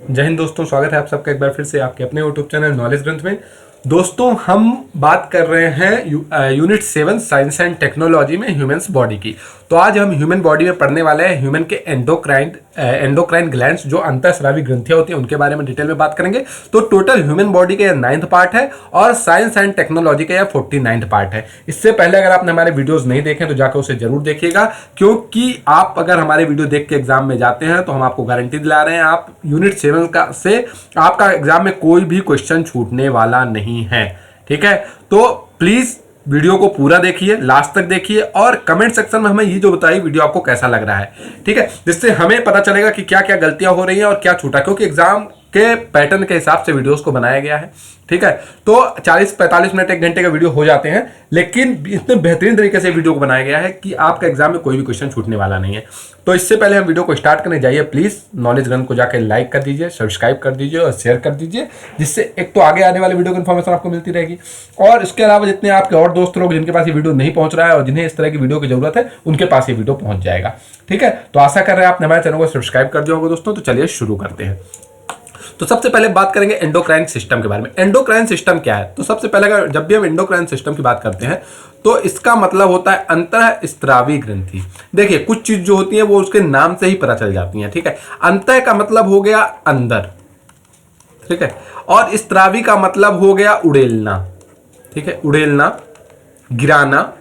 जय हिंद दोस्तों, स्वागत है आप सबका एक बार फिर से आपके अपने यूट्यूब चैनल नॉलेज ग्रंथ में। दोस्तों, हम बात कर रहे हैं यूनिट 7 साइंस एंड टेक्नोलॉजी में ह्यूमन्स बॉडी की। तो आज हम ह्यूमन बॉडी में पढ़ने वाले हैं ह्यूमन के एंडोक्राइन ग्लैंड्स, जो अंतःस्रावी ग्रंथियां होती हैं, उनके बारे में डिटेल में बात करेंगे। तो टोटल ह्यूमन बॉडी का 9th पार्ट है और साइंस एंड टेक्नोलॉजी का 49th पार्ट है। इससे पहले अगर आपने हमारे वीडियोज नहीं देखे तो जाकर उसे जरूर देखिएगा, क्योंकि आप अगर हमारे वीडियो देख के एग्जाम में जाते हैं तो हम आपको गारंटी दिला रहे हैं आप यूनिट 7 का से आपका एग्जाम में कोई भी क्वेश्चन छूटने वाला नहीं है। ठीक है, तो प्लीज वीडियो को पूरा देखिए, लास्ट तक देखिए और कमेंट सेक्शन में हमें ये जो बताइए वीडियो आपको कैसा लग रहा है। ठीक है, जिससे हमें पता चलेगा कि क्या क्या गलतियां हो रही हैं और क्या छूटा, क्योंकि एग्जाम के पैटर्न के हिसाब से वीडियोस को बनाया गया है। ठीक है, तो 40-45 मिनट 1 घंटे का वीडियो हो जाते हैं, लेकिन इतने बेहतरीन तरीके से वीडियो को बनाया गया है कि आपका एग्जाम में कोई भी क्वेश्चन छूटने वाला नहीं है। तो इससे पहले हम वीडियो को स्टार्ट करने जाइए, प्लीज नॉलेज ग्रंथ को जाकर लाइक कर दीजिए, सब्सक्राइब कर दीजिए और शेयर कर दीजिए, जिससे एक तो आगे आने वाले वीडियो की इन्फॉर्मेशन आपको मिलती रहेगी और इसके अलावा जितने आपके और दोस्त लोग जिनके पास ये वीडियो नहीं पहुंच रहा है और जिन्हें इस तरह की वीडियो की जरूरत है, उनके पास ये वीडियो पहुंच जाएगा। ठीक है, तो आशा कर रहे हैं आपने हमारे चैनल को सब्सक्राइब कर दिया होगा दोस्तों। तो चलिए शुरू करते हैं। तो सबसे पहले बात करेंगे एंडोक्राइन सिस्टम के बारे में। एंडोक्राइन सिस्टम क्या है? तो सबसे पहले अगर जब भी हम एंडोक्राइन सिस्टम की बात करते हैं तो इसका मतलब होता है अंतःस्रावी ग्रंथि। देखिए, कुछ चीज जो होती है वो उसके नाम से ही पता चल जाती है। ठीक है, अंतः का मतलब हो गया अंदर, ठीक है, और स्त्रावी का मतलब हो गया उड़ेलना। ठीक है, उड़ेलना, गिराना,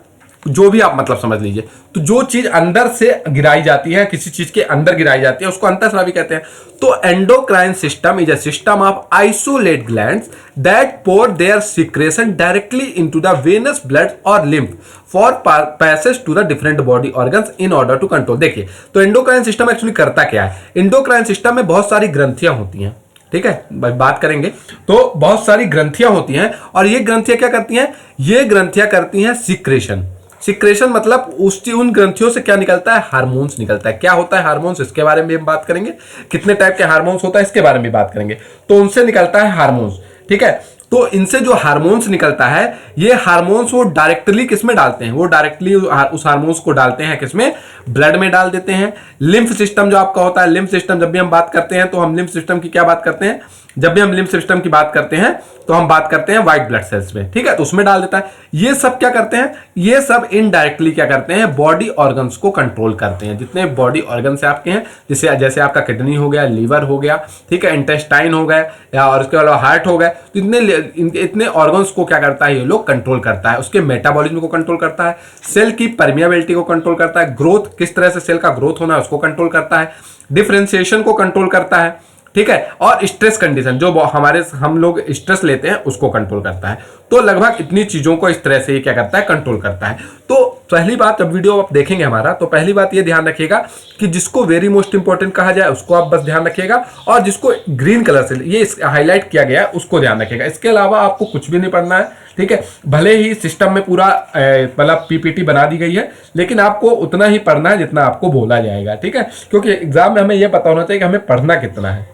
जो भी आप मतलब समझ लीजिए। तो जो चीज अंदर से गिराई जाती है, किसी चीज के अंदर गिराई जाती है, उसको अंतःस्रावी कहते हैं। तो endocrine system is a system of isolate glands that pour their secretion directly into the venous blood और lymph for passage to the different body organs in order to control. देखिए, तो एंडोक्राइन सिस्टम एक्चुअली करता क्या है? Endocrine system में बहुत सारी ग्रंथियां होती हैं। ठीक है, बात करेंगे तो बहुत सारी ग्रंथियां होती हैं और ये ग्रंथियां क्या करती हैं? ये ग्रंथियां करती हैं सीक्रेशन। सीक्रेशन मतलब उन ग्रंथियों से क्या निकलता है? हार्मोन्स निकलता है। क्या होता है हार्मोन्स? इसके बारे में हम बात करेंगे। कितने टाइप के हार्मोन्स होता है इसके बारे में बात करेंगे। तो उनसे निकलता है हार्मोन्स। ठीक है, तो इनसे जो हार्मोन्स निकलता है, ये हार्मोन्स वो डायरेक्टली किस में डालते हैं? वो डायरेक्टली उस हार्मोन्स को डालते हैं किसमें? ब्लड में डाल देते हैं। लिम्फ सिस्टम जो आपका होता है, लिम्फ सिस्टम जब भी हम बात करते हैं तो हम लिम्फ सिस्टम की क्या बात करते हैं? जब भी हम लिम्फ सिस्टम की बात करते हैं तो हम बात करते हैं व्हाइट ब्लड सेल्स में। ठीक है, तो उसमें डाल देता है। ये सब क्या करते हैं? ये सब इनडायरेक्टली क्या करते हैं? बॉडी ऑर्गन्स को कंट्रोल करते हैं। जितने बॉडी ऑर्गन्स आपके हैं, जैसे आपका किडनी हो गया, लीवर हो गया, ठीक है, इंटेस्टाइन हो गया, या और उसके अलावा हार्ट हो गया, तो इतने ऑर्गन्स को क्या करता है? ये लोग कंट्रोल करता है। उसके मेटाबॉलिज्म को कंट्रोल करता है, सेल की परमिएबिलिटी को कंट्रोल करता है, ग्रोथ किस तरह से सेल का ग्रोथ होना है उसको कंट्रोल करता है, डिफरेंशिएशन को कंट्रोल करता है। ठीक है, और स्ट्रेस कंडीशन जो हम लोग स्ट्रेस लेते हैं उसको कंट्रोल करता है। तो लगभग इतनी चीजों को इस तरह से ये क्या करता है? कंट्रोल करता है। तो पहली बात, जब वीडियो आप देखेंगे हमारा, तो पहली बात ये ध्यान रखिएगा कि जिसको वेरी मोस्ट इंपॉर्टेंट कहा जाए उसको आप बस ध्यान रखिएगा, और जिसको ग्रीन कलर से ये हाईलाइट किया गया है उसको ध्यान रखिएगा। इसके अलावा आपको कुछ भी नहीं पढ़ना है। ठीक है, भले ही सिस्टम में पूरा मतलब पीपीटी बना दी गई है, लेकिन आपको उतना ही पढ़ना है जितना आपको बोला जाएगा। ठीक है, क्योंकि एग्जाम में हमें यह पता होना चाहिए कि हमें पढ़ना कितना है।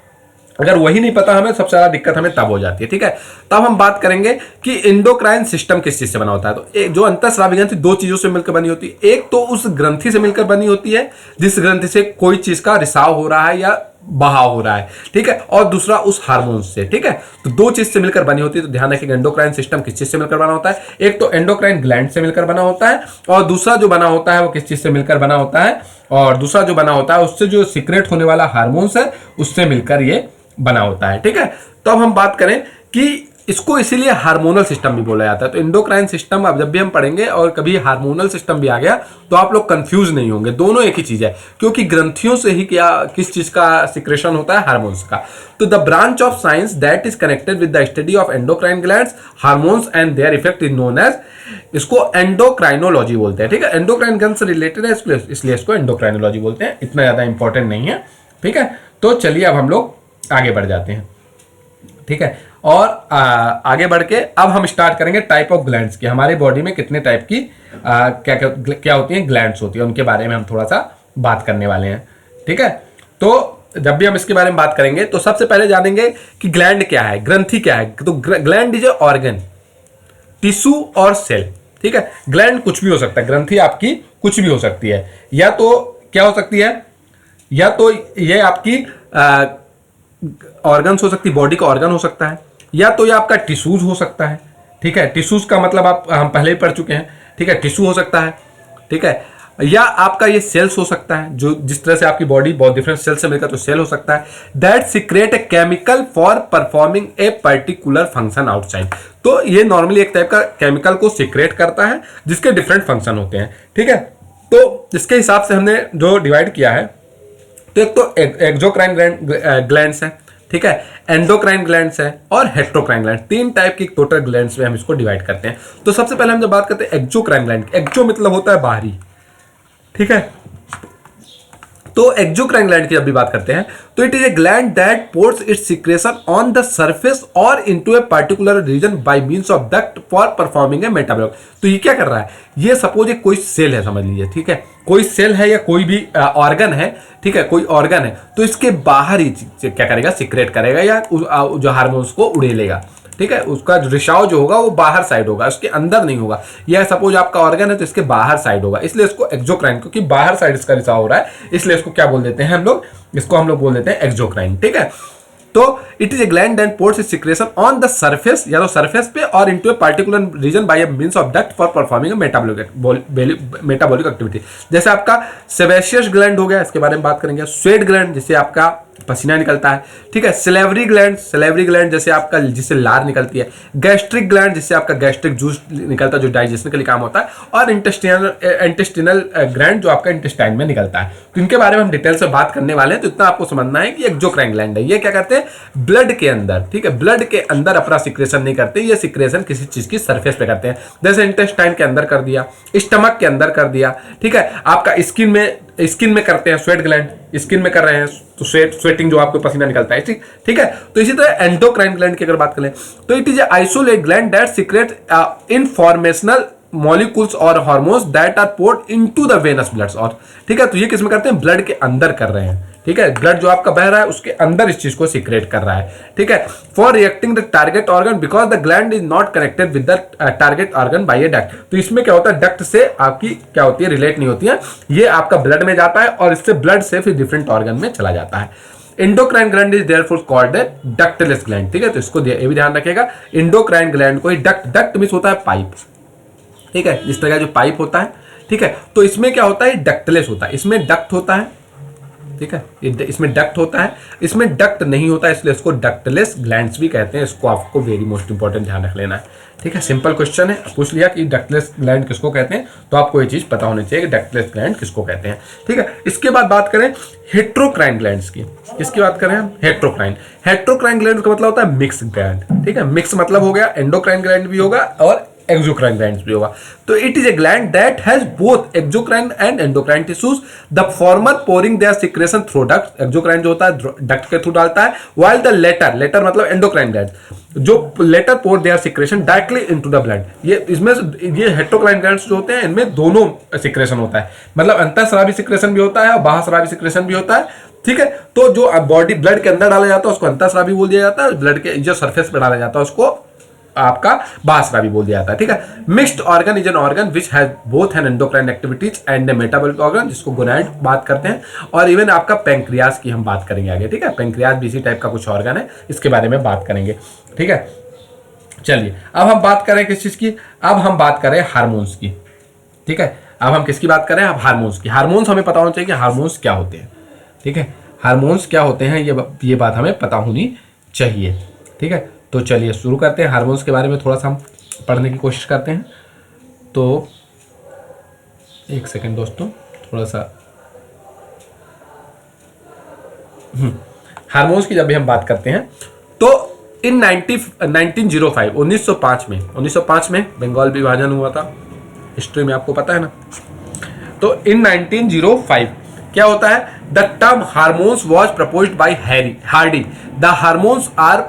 अगर वही नहीं पता हमें, सबसे ज्यादा दिक्कत हमें तब हो जाती है। ठीक है, तब हम बात करेंगे कि एंडोक्राइन सिस्टम किस चीज से बना होता है। तो जो अंतःस्रावी ग्रंथि दो चीजों से मिलकर बनी होती है। एक तो उस ग्रंथि से मिलकर बनी होती है जिस ग्रंथि से कोई चीज का रिसाव हो रहा है या बहाव हो रहा है। ठीक है, और दूसरा उस हार्मोन से। ठीक है, तो दो चीज से मिलकर बनी होती है। तो ध्यान रखिएगा, एंडोक्राइन सिस्टम किस चीज से मिलकर बना होता है? एक तो एंडोक्राइन ग्लैंड से मिलकर बना होता है, और दूसरा जो बना होता है वो किस चीज से मिलकर बना होता है? और दूसरा जो बना होता है उससे जो सीक्रेट होने वाला हार्मोन्स है उससे मिलकर ये बना होता है। ठीक है, तो अब हम बात करें कि इसको इसीलिए हार्मोनल सिस्टम भी बोला जाता है। तो एंडोक्राइन सिस्टम अब जब भी हम पढ़ेंगे और कभी हार्मोनल सिस्टम भी आ गया तो आप लोग कंफ्यूज नहीं होंगे, दोनों एक ही चीज है, क्योंकि ग्रंथियों से ही क्या किस चीज का सिक्रेशन होता है? हार्मोन्स का। तो the branch of science that is connected with the study of endocrine glands, hormones and their effect is known as, इसको एंडोक्राइनोलॉजी बोलते हैं। ठीक है, एंडोक्राइन ग्रंथ से रिलेटेड है इसलिए इसको एंडोक्राइनोलॉजी बोलते हैं। इतना ज्यादा इंपॉर्टेंट नहीं है। ठीक है, तो चलिए अब हम लोग आगे बढ़ जाते हैं। ठीक है, और आगे बढ़ के अब हम स्टार्ट करेंगे टाइप ऑफ ग्लैंड्स की। हमारी बॉडी में कितने टाइप की क्या होती हैं? ग्लैंड्स होती है, उनके बारे में हम थोड़ा सा बात करने वाले हैं। ठीक है, तो जब भी हम इसके बारे में बात करेंगे तो सबसे पहले जानेंगे कि ग्लैंड क्या है, ग्रंथि क्या है। तो gland is a organ, tissue और सेल। ठीक है, ग्लैंड कुछ भी हो सकता है, ग्रंथि आपकी कुछ भी हो सकती है। या तो क्या हो सकती है? या तो ये आपकी ऑर्गन्स हो सकती है, बॉडी का ऑर्गन हो सकता है, या तो ये आपका टिश्यूज हो सकता है। ठीक है, टिश्यूज का मतलब आप हम पहले ही पढ़ चुके हैं। ठीक है, टिश्यू हो सकता है। ठीक है, या आपका ये सेल्स हो सकता है, जो जिस तरह से आपकी बॉडी बहुत डिफरेंट सेल से मिलकर तो सेल हो सकता है। That secret a chemical for performing a particular function outside. तो ये नॉर्मली एक टाइप का केमिकल को सीक्रेट करता है जिसके डिफरेंट फंक्शन होते हैं। ठीक है, तो इसके हिसाब से हमने जो डिवाइड किया है, तो एक तो एक्सोक्राइन ग्लैंड्स है, ठीक है, एंडोक्राइन ग्लैंड्स है और हेट्रोक्राइन ग्लैंड, तीन टाइप की टोटल ग्लैंड्स में हम इसको डिवाइड करते हैं। तो सबसे पहले हम जब बात करते हैं एक्सोक्राइन ग्लैंड, एक्सो मतलब होता है बाहरी। ठीक है, तो एक्सोक्राइन ग्लैंड की जब भी बात करते हैं तो it is a gland that pours its secretion on the surface और into a particular region by means of duct for performing a metabolic. तो ये क्या कर रहा है, ये सपोज एक कोई सेल है, समझ लीजिए। ठीक है, कोई सेल है या कोई भी ऑर्गन है। ठीक है, कोई ऑर्गन है तो इसके बाहर ही क्या करेगा, सिक्रेट करेगा या जो हार्मोन्स को उड़ेलेगा। ठीक है, उसका रिसाव जो होगा वो बाहर साइड होगा, उसके अंदर नहीं होगा। या सपोज आपका ऑर्गन है तो इसके बाहर साइड होगा, इसलिए इसको एक्सोक्राइन, क्योंकि बाहर साइड इसका रिसाव हो रहा है, इसलिए इसको क्या बोल देते हैं हम लोग, इसको हम लोग बोल देते हैं एक्सोक्राइन। ठीक है, तो it is a gland that pours its secretion on the surface, या तो सरफेस पे और into a particular region by means of duct for performing metabolic activity. जैसे आपका सेबेशियस ग्लैंड हो गया, इसके बारे में बात करेंगे। स्वेट ग्लैंड, जिससे आपका पसीना निकलता है। ठीक है, सिलेवरी ग्लैंड जैसे आपका जिससे लार निकलती है। गैस्ट्रिक ग्लैंड, जिससे आपका गैस्ट्रिक जूस निकलता है जो डाइजेशन के लिए काम होता है। और इंटेस्टिनल ग्लैंड जो आपका इंटेस्टाइन में निकलता है। तो इनके बारे में हम डिटेल से बात करने वाले हैं। तो इतना आपको समझना है कि एक्सोक्राइन ग्लैंड है, ये क्या करते हैं, ब्लड के अंदर, ठीक है, ब्लड के अंदर अपना सिक्रेशन नहीं करते, ये सिक्रेशन किसी चीज की सरफेस पे करते हैं। जैसे इंटेस्टाइन के अंदर कर दिया, स्टमक के अंदर कर दिया। ठीक है, आपका स्किन में करते हैं, स्वेट ग्लैंड स्किन में कर रहे हैं तो स्वेटिंग जो आपको पसीना निकलता है। ठीक है, तो इसी तरह एंडोक्राइन ग्लैंड की अगर बात करें तो it is isolate gland that secrete informational molecules और hormones that are poured into the venous bloods. और ठीक है, तो ये किस में करते हैं, ब्लड के अंदर कर रहे हैं। ठीक है, ब्लड जो आपका बह रहा है उसके अंदर इस चीज को सीक्रेट कर रहा है। ठीक है, for reacting the target organ because the gland is not connected with the target organ by a duct. तो इसमें क्या होता है, डक्ट से आपकी क्या होती है, रिलेट नहीं होती है, ये आपका ब्लड में जाता है और इससे ब्लड से फिर डिफरेंट ऑर्गन में चला जाता है। Endocrine gland is therefore called a ductless gland. ठीक है, तो इसको ये भी ध्यान रखिएगा, एंडोक्राइन ग्लैंड को ही डक्ट मींस होता है पाइप। ठीक है, इस तरह का जो पाइप होता है। ठीक है, तो इसमें क्या होता है, डक्टलेस होता है, इसमें डक्ट होता है। ठीक है, इसमें डक्ट होता है, इसमें डक्ट नहीं होता है, इसलिए इसको डक्टलेस ग्लैंड्स भी कहते हैं। इसको आपको वेरी मोस्ट इंपॉर्टेंट ध्यान रख लेना है। ठीक है, सिंपल क्वेश्चन है, पूछ लिया कि डक्टलेस ग्लैंड किसको कहते हैं, तो आपको ये चीज पता होनी चाहिए कि डक्टलेस ग्लैंड किसको कहते हैं। ठीक है, इसके बाद बात करें हेट्रोक्राइन ग्लैंड्स की। किसकी बात करें हम, हेट्रोक्राइन ग्लैंड का मतलब होता है मिक्स ग्लैंड। ठीक है, मिक्स मतलब हो गया, एंडोक्राइन ग्लैंड भी होगा और एक्सोक्राइन ग्लैंड्स भी होगा। तो it is a gland that has both exocrine and endocrine tissues, the former pouring their secretion through duct. Exocrine जो होता है डक्ट के थ्रू डालता है, व्हाइल द लेटर मतलब एंडोक्राइन ग्लैंड जो latter pour their secretion directly into the blood. ये इसमें ये हेट्रोक्राइन ग्लैंड्स जो होते हैं इनमें दोनों सिक्रेशन होता है, मतलब अंतःस्रावी सिक्रेशन भी होता है और बाह्यस्रावी सिक्रेशन भी होता है। ठीक है, तो जो बॉडी ब्लड के अंदर डाला जाता है उसको अंतःस्रावी बोल दिया जाता है, ब्लड के जो सरफेस पे डाला जाता है उसको आपका बाह्यस्रावी बोल दिया जाता है। ठीक है, mixed organ is an organ which has both N endocrine activities and A metabolic organ, जिसको गोनाड बात करते हैं। और इवन आपका पैंक्रियाज की हम बात करेंगे आगे। ठीक है, पैंक्रियाज भी इसी टाइप का कुछ ऑर्गन है, इसके बारे में बात करेंगे। ठीक है, चलिए अब हम बात करें किस चीज की, अब हम बात करें हार्मोन्स की। ठीक है, अब हम किसकी बात करें, अब हार्मोन्स की। हार्मोन्स हमें पता होना चाहिए कि हार्मोन्स क्या होते हैं। ठीक है, हार्मोन्स क्या होते हैं ये बात हमें पता होनी चाहिए। ठीक है, तो चलिए शुरू करते हैं, हार्मोन्स के बारे में थोड़ा सा हम पढ़ने की कोशिश करते हैं। तो एक सेकंड दोस्तों, थोड़ा सा हार्मोन्स की जब भी हम बात करते हैं तो इन 1905 में बंगाल विभाजन हुआ था, हिस्ट्री में आपको पता है ना। तो इन 1905 क्या होता है, the term hormones was proposed by Hardy. The hormones are,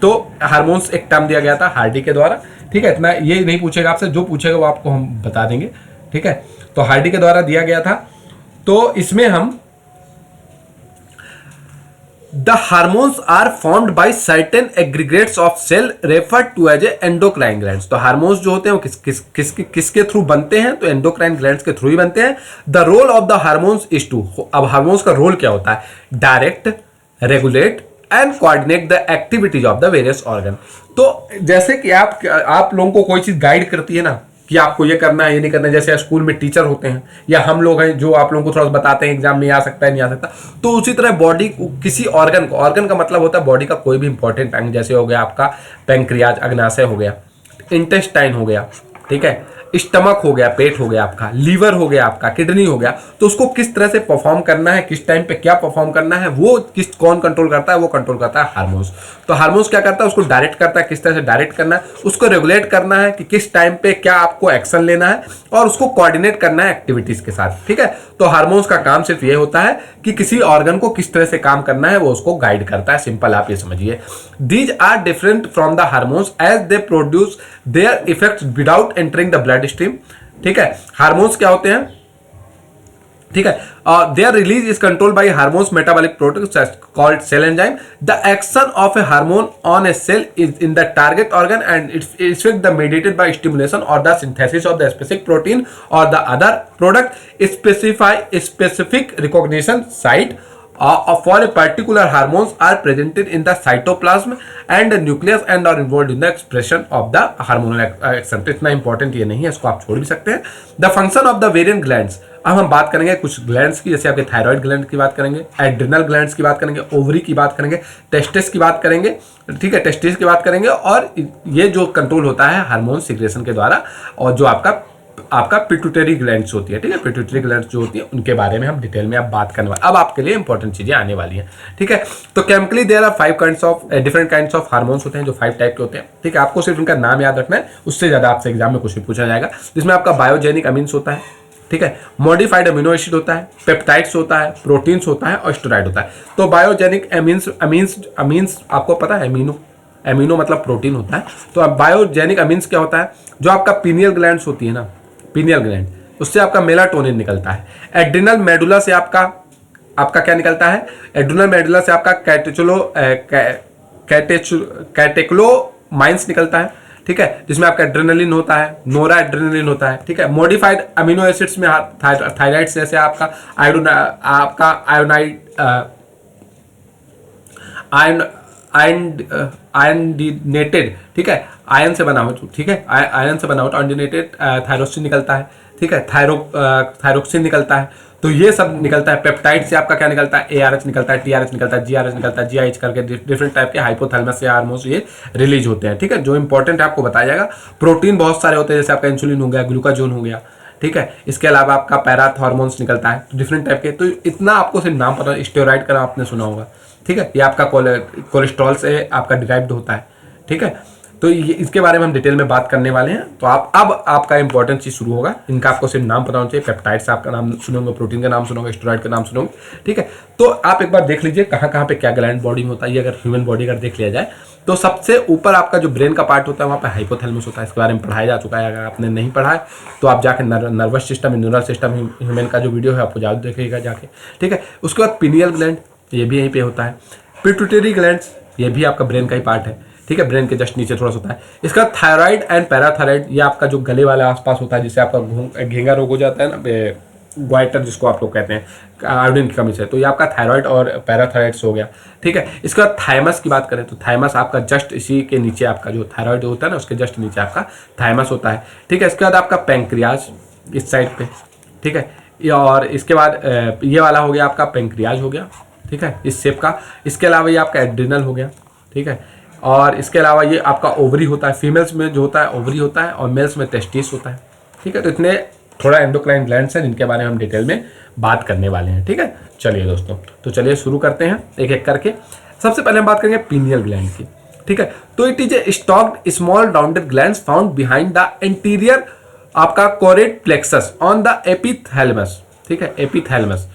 तो हार्मोन्स एक टर्म दिया गया था हार्डी के द्वारा। ठीक है, इतना ये नहीं पूछेगा आपसे, जो पूछेगा वो आपको हम बता देंगे। ठीक है, तो हार्डी के द्वारा दिया गया था। तो इसमें हम the hormones are formed by certain aggregates of cell referred to as endocrine glands. तो हार्मोन्स जो होते हैं वो किसके थ्रू बनते हैं, तो एंडोक्राइन ग्लैंड्स के थ्रू ही बनते हैं। The role of the hormones is to, अब हार्मोन्स का रोल क्या होता है, direct, regulate, and coordinate the activities of the various organ. तो जैसे कि आप लोगों को कोई चीज गाइड करती है ना कि आपको ये करना है, ये नहीं करना है, जैसे स्कूल में टीचर होते हैं या हम लोग हैं जो आप लोगों को थोड़ा सा बताते हैं एग्जाम में आ सकता है नहीं आ सकता, तो उसी तरह बॉडी किसी ऑर्गन को, ऑर्गन का मतलब होता है बॉडी का कोई भी इंपॉर्टेंट अंग, जैसे हो गया आपका पैंक्रियाज अग्नाशय हो गया, इंटेस्टाइन हो गया, ठीक है, स्टमक हो गया, पेट हो गया आपका, लीवर हो गया आपका, किडनी हो गया, तो उसको किस तरह से परफॉर्म करना है, किस टाइम पे क्या परफॉर्म करना है, वो कौन कंट्रोल करता है, वो कंट्रोल करता है हार्मोन्स। तो हार्मोन्स क्या करता है, उसको डायरेक्ट करता है, किस तरह से डायरेक्ट करना है, उसको रेगुलेट करना है कि किस टाइम पे क्या आपको एक्शन लेना है, और उसको कोऑर्डिनेट करना है एक्टिविटीज के साथ, ठीक है। तो हार्मोन्स का काम सिर्फ ये होता है कि किसी ऑर्गन को किस तरह से काम करना है वो उसको गाइड करता है, सिंपल आप ये समझिए। These are different from the hormones as they produce their effects without entering the blood stream, ठीक है। हार्मोन्स क्या होते हैं, ठीक है, their release is control by hormones metabolic products called cell enzyme. The action of a hormone on a cell is in the target organ and its effect the mediated by stimulation और the synthesis of the specific protein और the other product specify specific recognition site for a particular hormones are presented in the cytoplasm and the nucleus and are involved in the expression of the hormonal action। तो इतना important ये नहीं है, इसको आप छोड़ भी सकते हैं। The function of the variant glands, अब हम बात करेंगे कुछ ग्लैंड्स की, जैसे आपके थायराइड ग्लैंड की बात करेंगे, एड्रिनल ग्लैंड्स की बात करेंगे, ओवरी की बात करेंगे, टेस्टिस की बात करेंगे, ठीक है, टेस्टिस की बात करेंगे, और ये जो कंट्रोल होता है हार्मोन सिक्रेशन के द्वारा, और जो आपका पिट्यूटरी ग्लैंड्स होती है, ठीक है, पिट्यूटरी ग्लैंड्स जो होती है उनके बारे में हम डिटेल में अब बात करने वाले, अब आपके लिए इंपॉर्टेंट चीजें आने वाली हैं, ठीक है। तो chemically there are 5 kinds of different kinds of hormones होते हैं, जो 5 टाइप के होते हैं, ठीक है। आपको सिर्फ उनका नाम याद रखना है, उससे ज्यादा आपसे एग्जाम में कुछ भी पूछा जाएगा। जिसमें आपका बायोजेनिक अमीन्स होता है, ठीक है, मॉडिफाइड अमीनो एसिड होता है, पेप्टाइड्स होता है, प्रोटीन्स होता है और स्टेरॉइड होता है। तो बायोजेनिक अमीन्स आपको पता है, एमिनो मतलब प्रोटीन होता है। तो अब बायोजेनिक अमीन्स क्या होता है, जो आपका पीनियल ग्लैंड्स होती है ना, पीनियल ग्लैंड, उससे आपका मेलाटोनिन निकलता है। एड्रिनल मेडुला से आपका क्या निकलता है, एड्रिनल मेडुला से आपका कैटेक्लोमाइंस निकलता है, ठीक है, जिसमें आपका एड्रेनलिन होता है, नोरा एड्रेनलिन होता है, ठीक है। मॉडिफाइड अमीनो एसिड्स में थायराइड जैसे आयनडीनेटेड, ठीक है, आयन से बना हो, ठीक है, आयन से बना हो, आयनडीनेटेड थायरोक्सिन निकलता है, ठीक है, थायरोक्सिन निकलता है। तो ये सब निकलता है। पेप्टाइड से आपका क्या निकलता है, ARH निकलता है, TRH निकलता है, GRH निकलता है, GIH करके डिफरेंट टाइप के हाइपोथैलेमस से हार्मोन्स ये रिलीज होते हैं, ठीक है। जो इंपॉर्टेंट है आपको बताया जाएगा। प्रोटीन बहुत सारे होते हैं, जैसे आपका इंसुलिन हो गया, ग्लूकाजोन हो गया, ठीक है। इसके अलावा आपका पैराथ हार्मोन्स निकलता है, डिफरेंट टाइप के। तो इतना आपको सिर्फ नाम पता, स्टेरॉइड का आपने सुना होगा, ठीक है, ये आपका कोलेस्ट्रॉल से आपका डिराइव्ड होता है, ठीक है। तो ये इसके बारे में हम डिटेल में बात करने वाले हैं। तो अब आपका इंपॉर्टेंट चीज शुरू होगा, इनका आपको सिर्फ नाम पता होना चाहिए। पेप्टाइड से आपका नाम सुनोगे, प्रोटीन का नाम सुनोगे, स्टेरॉइड का नाम सुनोगे, ठीक है। तो आप एक बार देख लीजिए कहाँ पे क्या ग्लैंड बॉडी में होता है। ये अगर ह्यूमन बॉडी अगर देख लिया जाए तो सबसे ऊपर आपका जो ब्रेन का पार्ट होता है वहाँ पे हाइपोथैलेमस होता है। इसके बारे में पढ़ाया जा चुका है, अगर आपने नहीं पढ़ा है तो आप जाके nervous system, neural system human का जो वीडियो है आपको ज़्यादा देखिएगा जाके, ठीक है। उसके बाद पीनियल ग्लैंड, ये भी यहीं पे होता है। पिट्यूटरी ग्लैंड्स, ये भी आपका ब्रेन का ही पार्ट है, ठीक है, ब्रेन के जस्ट नीचे थोड़ा सा होता है। इसका थायराइड एंड पैराथायराइड, ये आपका जो गले वाले आसपास होता है, जिससे आपका घेंगा रोग हो जाता है ना, ग्वाइटर जिसको आप लोग कहते हैं आयोडीन की कमी से, तो ये आपका थायराइड और पैराथायराइड्स हो गया, ठीक है। इसके बाद थाइमस की बात करें तो थाइमस आपका जस्ट इसी के नीचे, आपका जो थायराइड होता है ना उसके जस्ट नीचे आपका थाइमस होता है, ठीक है। इसके बाद आपका पैंक्रियाज इस साइड पे, ठीक है, और इसके बाद ये वाला हो गया आपका पैंक्रियाज हो गया, ठीक है, इस शेप का। इसके अलावा ये आपका एड्रिनल हो गया, ठीक है, और इसके अलावा ये आपका ओवरी होता है। फीमेल्स में जो होता है ओवरी होता है और मेल्स में टेस्टिस होता है, ठीक है। तो इतने थोड़ा एंडोक्राइन ग्लैंड्स हैं जिनके बारे में हम डिटेल में बात करने वाले हैं, ठीक है। चलिए दोस्तों, तो चलिए शुरू करते हैं एक एक करके। सबसे पहले हम बात करेंगे पीनियल ग्लैंड की, ठीक है। तो it is a stalked small rounded glands found behind the interior आपका choroid plexus on the epithalamus, ठीक है, epithalamus.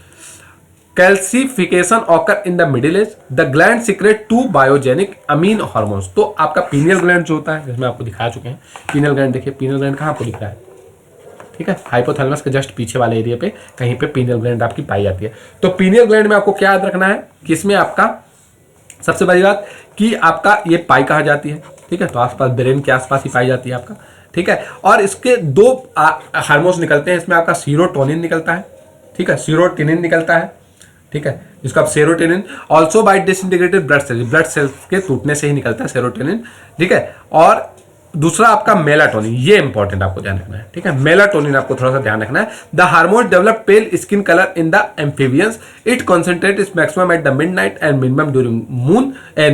Calcification occur in the middle age, the gland secrete 2 biogenic amine hormones. तो आपका pineal gland जो होता है, जिसमें आपको दिखा चुके हैं पीनियल ग्लैंड, देखिए पीनियल ग्लैंड कहाँ आपको दिख रहा है, ठीक है, हाइपोथैलेमस के जस्ट पीछे वाले एरिया पे कहीं पे पीनियल ग्लैंड आपकी पाई जाती है। तो पीनियल ग्लैंड में आपको क्या याद रखना है कि इसमें आपका सबसे बड़ी बात कि आपका ये पाई कहाँ जाती है, ठीक है, तो आसपास ब्रेन के आसपास ही पाई जाती है आपका, ठीक है। और इसके 2 हार्मोन्स निकलते हैं, इसमें आपका सीरोटोनिन निकलता है, ठीक है, सीरोटिनिन निकलता है, ठीक है, जिसको आप serotonin, also by disintegrated blood cells के टूटने से ही निकलता है सेरोटोनिन, ठीक है। और दूसरा आपका मेलाटोनिन, ये इंपॉर्टेंट आपको ध्यान रखना है, ठीक है। मेलाटोनिन आपको थोड़ा सा ध्यान रखना है। The hormone develop pale skin colour in the amphibians, it concentrate is maximum at the midnight and minimum during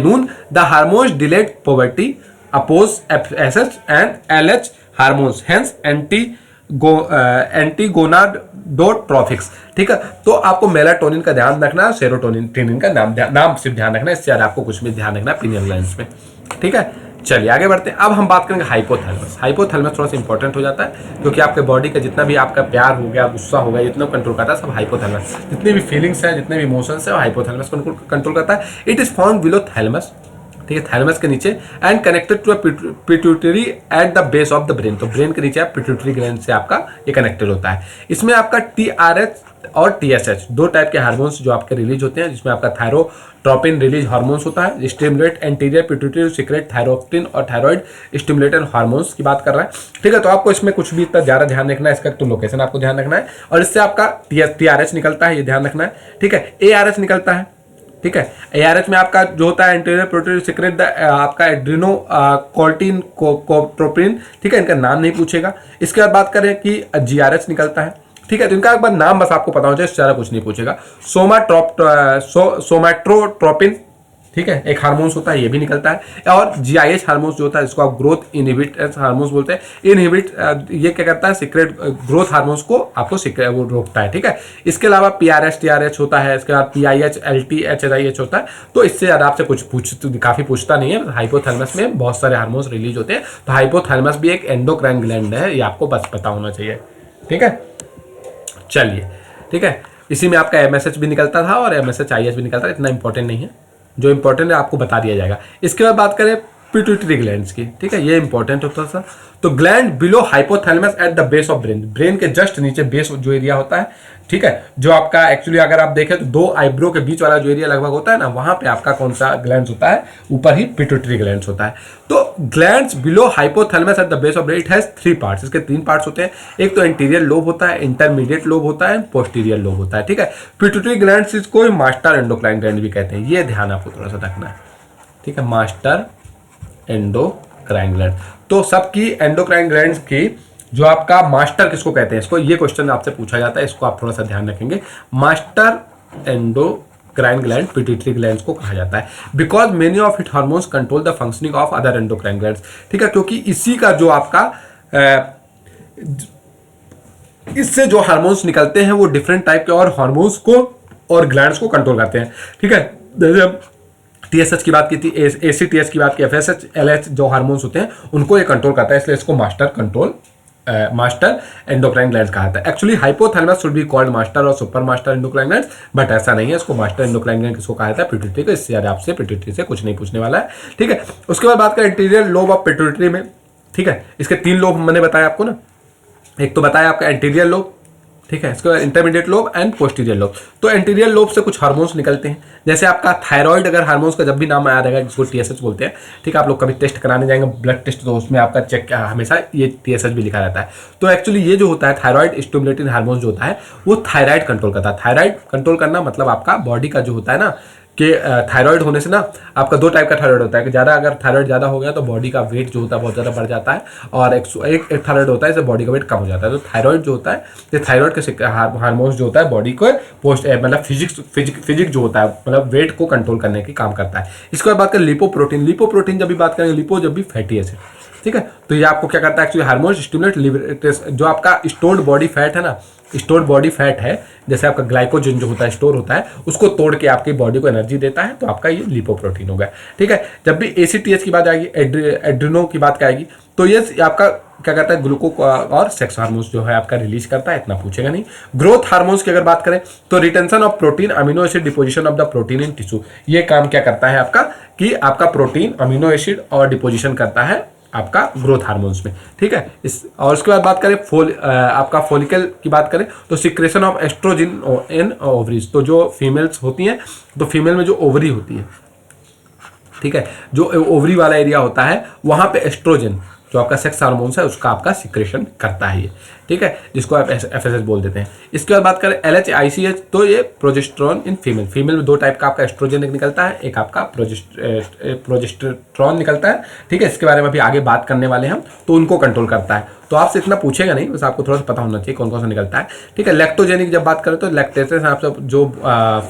noon. The hormones delayed puberty, oppose SH and LH hormones, hence antigonadotrophics, ठीक है। तो आपको melatonin का ध्यान रखना है, serotonin का नाम सिर्फ ध्यान रखना है, इससे ज्यादा आपको कुछ भी ध्यान रखना है पीनियल ग्लैंड्स में, ठीक है। चलिए आगे बढ़ते हैं। अब हम बात करेंगे हाइपोथैलेमस। हाइपोथैलेमस थोड़ा सा इंपॉर्टेंट हो जाता है, क्योंकि आपके बॉडी का जितना भी आपका प्यार हो गया, गुस्सा हो गया, जितना कंट्रोल करता है सब हाइपोथैलेमस, जितनी भी फीलिंग्स हैं, जितने भी इमोशंस हैं, वो हाइपोथैलेमस कंट्रोल करता है। It is found below thalamus, ठीक है, थैलेमस के नीचे, and connected to pituitary at the base of the brain. तो ब्रेन के नीचे आप पिट्यूटरी ग्लैंड से आपका ये कनेक्टेड होता है। इसमें आपका TRH और TSH दो टाइप के हार्मोन्स जो आपके रिलीज होते हैं, जिसमें आपका थायरोट्रोपिन रिलीज हार्मोन्स होता है, stimulate anterior pituitary secret thyroxine और थायराइड स्टिमुलेटर हार्मोन्स की बात कर रहा है, ठीक है। तो आपको इसमें कुछ भी इतना ज्यादा ध्यान रखना है, इसका तो लोकेशन आपको ध्यान रखना है, और इससे आपका TRH निकलता है, ये ध्यान रखना है, ठीक है। ARH निकलता है, ठीक है। ARH में आपका जो होता है एंटीरियर पिट्यूटरी सीक्रेट आपका एड्रिनो कोल्टिन ट्रोपिन, ठीक है, इनका नाम नहीं पूछेगा। इसके बाद बात करें कि GRH निकलता है, ठीक है। तो इनका एक बार नाम बस आपको पता हो जाए, इससे ज़्यादा कुछ नहीं पूछेगा। सोमैट्रोट्रोपिन, ठीक है, एक हार्मोन्स होता है, ये भी निकलता है। और GIH हार्मोन्स जो होता है, इसको आप ग्रोथ इनहिबिट हार्मोन्स बोलते हैं। इनहिबिट ये क्या करता है, सीक्रेट ग्रोथ हार्मोन्स को आपको वो रोकता है, ठीक है। इसके अलावा PRH TRH होता है, इसके बाद PIH LT HSIH होता है। तो इससे ज़्यादा आपसे कुछ काफ़ी पूछता नहीं है। हाइपोथैलेमस में बहुत सारे हार्मोन्स रिलीज होते हैं, तो हाइपोथैलेमस भी एक एंडोक्राइन ग्लैंड है, ये आपको बस पता होना चाहिए, ठीक है। चलिए, ठीक है, इसी में आपका MSH भी निकलता था और MSH IH भी निकलता है, इतना इंपॉर्टेंट नहीं है, जो इंपॉर्टेंट है आपको बता दिया जाएगा। इसके बाद बात करें पिट्यूटरी ग्लैंड्स की, ठीक है, ये इंपॉर्टेंट होता था। तो gland below hypothalamus eight the base of brain, brain के जस्ट नीचे बेस जो एरिया होता है, ठीक है, जो आपका एक्चुअली अगर आप देखें तो दो आईब्रो के बीच वाला जो एरिया लगभग होता है ना, वहां पे आपका कौन सा ग्लैंड्स होता है, ऊपर ही पिट्यूटरी ग्लैंड्स होता है। तो glands below hypothalamus eight the base of brain, it has 3 parts, इसके 3 पार्ट्स होते हैं। एक तो एंटीरियर लोब होता है, इंटरमीडिएट लोब होता है, पोस्टीरियर लोब होता है, ठीक है। पिट्यूटरी ग्लैंड्स इसको मास्टर एंडोक्राइन ग्लैंड भी कहते हैं, ये ध्यान आपको थोड़ा सा रखना है, ठीक है, मास्टर एंडोक्राइन ग्लैंड। तो सबकी एंडोक्राइन ग्लैंड्स की जो आपका मास्टर किसको कहते हैं, इसको ये क्वेश्चन आपसे पूछा जाता है, इसको आप थोड़ा सा ध्यान रखेंगे। Master endocrine gland pituitary glands को कहा जाता है, because many of it hormones control the functioning of other endocrine glands, ठीक है, क्योंकि इसी का जो आपका इससे जो हार्मोन्स निकलते हैं वो डिफरेंट टाइप के और हार्मोन्स को और ग्लैंड्स को कंट्रोल करते हैं, ठीक है। जैसे TSH की बात की थी, ACTH की बात की, FSH LH जो हार्मोन्स होते हैं उनको ये कंट्रोल करता है, इसलिए इसको मास्टर एंडोक्राइन ग्लैंड्स कहा जाता है। Actually hypothalamus should be called master और super master endocrine glands, but ऐसा नहीं है, इसको मास्टर एंडोक्राइन ग्लैंड किसको कहा जाता है, पिट्यूटरी को। इससे ज्यादा आपसे पिट्यूटरी से कुछ नहीं पूछने वाला है, ठीक है। उसके बाद बात करें इंटीरियर लोब ऑफ पिट्यूटरी में, ठीक है, इसके 3 लोब मैंने बताया आपको ना, एक तो बताया आपका एंटीरियर लोब, ठीक है, इसके बाद intermediate lobe and posterior lobe. तो एंटीरियर लोब से कुछ हार्मोन्स निकलते हैं, जैसे आपका थायराइड, अगर हार्मोन्स का जब भी नाम याद आएगा, जिसको TSH बोलते हैं, ठीक है, आप लोग कभी टेस्ट कराने जाएंगे ब्लड टेस्ट, तो उसमें आपका चेक हमेशा ये TSH भी लिखा रहता है। तो एक्चुअली ये जो होता है थायराइड स्टिमुलेटिंग हार्मोन जो होता है वो थायराइड कंट्रोल करता है। थायराइड कंट्रोल करना मतलब आपका बॉडी का जो होता है ना, कि थायराइड होने से ना आपका 2 टाइप का थायराइड होता है, कि ज़्यादा अगर थायराइड ज़्यादा हो गया तो बॉडी का वेट जो होता है बहुत ज़्यादा बढ़ जाता है, और एक थायराइड होता है इससे बॉडी का वेट कम हो जाता है। तो थायराइड जो होता है, ये थायराइड के हार्मोन्स जो होता है बॉडी को मतलब फिजिक जो होता है, मतलब वेट को कंट्रोल करने की काम करता है। इसके बाद बात करें लिपोप्रोटीन। लिपोप्रोटीन जब भी बात करेंगे, लिपो जब भी फैटी एसिड, ठीक है, तो ये आपको क्या करता है, एक्चुअली हार्मोन स्टिमुलेट जो आपका स्टोर्ड बॉडी फैट है ना, स्टोर्ड बॉडी फैट है, जैसे आपका ग्लाइकोजन जो होता है स्टोर होता है, उसको तोड़ के आपकी बॉडी को एनर्जी देता है, तो आपका ये लिपोप्रोटीन हो गया, ठीक है। जब भी ACTH की बात आएगी, एड्रिनो की बात आएगी, तो ये आपका क्या करता है, ग्लूको और सेक्स हार्मोन्स जो है आपका रिलीज करता है, इतना पूछेगा नहीं। ग्रोथ हार्मोन्स की अगर बात करें तो retention of protein, amino acid, deposition of the protein in tissue, ये काम क्या करता है आपका, कि आपका प्रोटीन, अमीनो एसिड और डिपोजिशन करता है आपका ग्रोथ हार्मोन्स में, ठीक है। और उसके बाद बात करें आपका फॉलिकल की बात करें तो secretion of oestrogen in ovaries, तो जो फीमेल्स होती हैं, तो फीमेल में जो ओवरी होती है, ठीक है, जो ओवरी वाला एरिया होता है वहां पे एस्ट्रोजन जो आपका सेक्स हार्मोन्स है उसका आपका सिक्रेशन करता है ये, ठीक ठीक है, जिसको आप FSH बोल देते हैं। इसके बाद बात करें LH ICH, तो ये प्रोजेस्टेरॉन इन फीमेल में 2 टाइप का आपका एस्ट्रोजन निकलता है, एक आपका प्रोजेस्टेरॉन निकलता है, ठीक है। इसके बारे में अभी आगे बात करने वाले हैं हम, तो उनको कंट्रोल करता है। तो आपसे इतना पूछेगा नहीं, बस आपको थोड़ा सा पता होना चाहिए कौन कौन सा निकलता है, ठीक है। लैक्टोजेनिक जब बात करें तो लैक्टेशन आपसे जो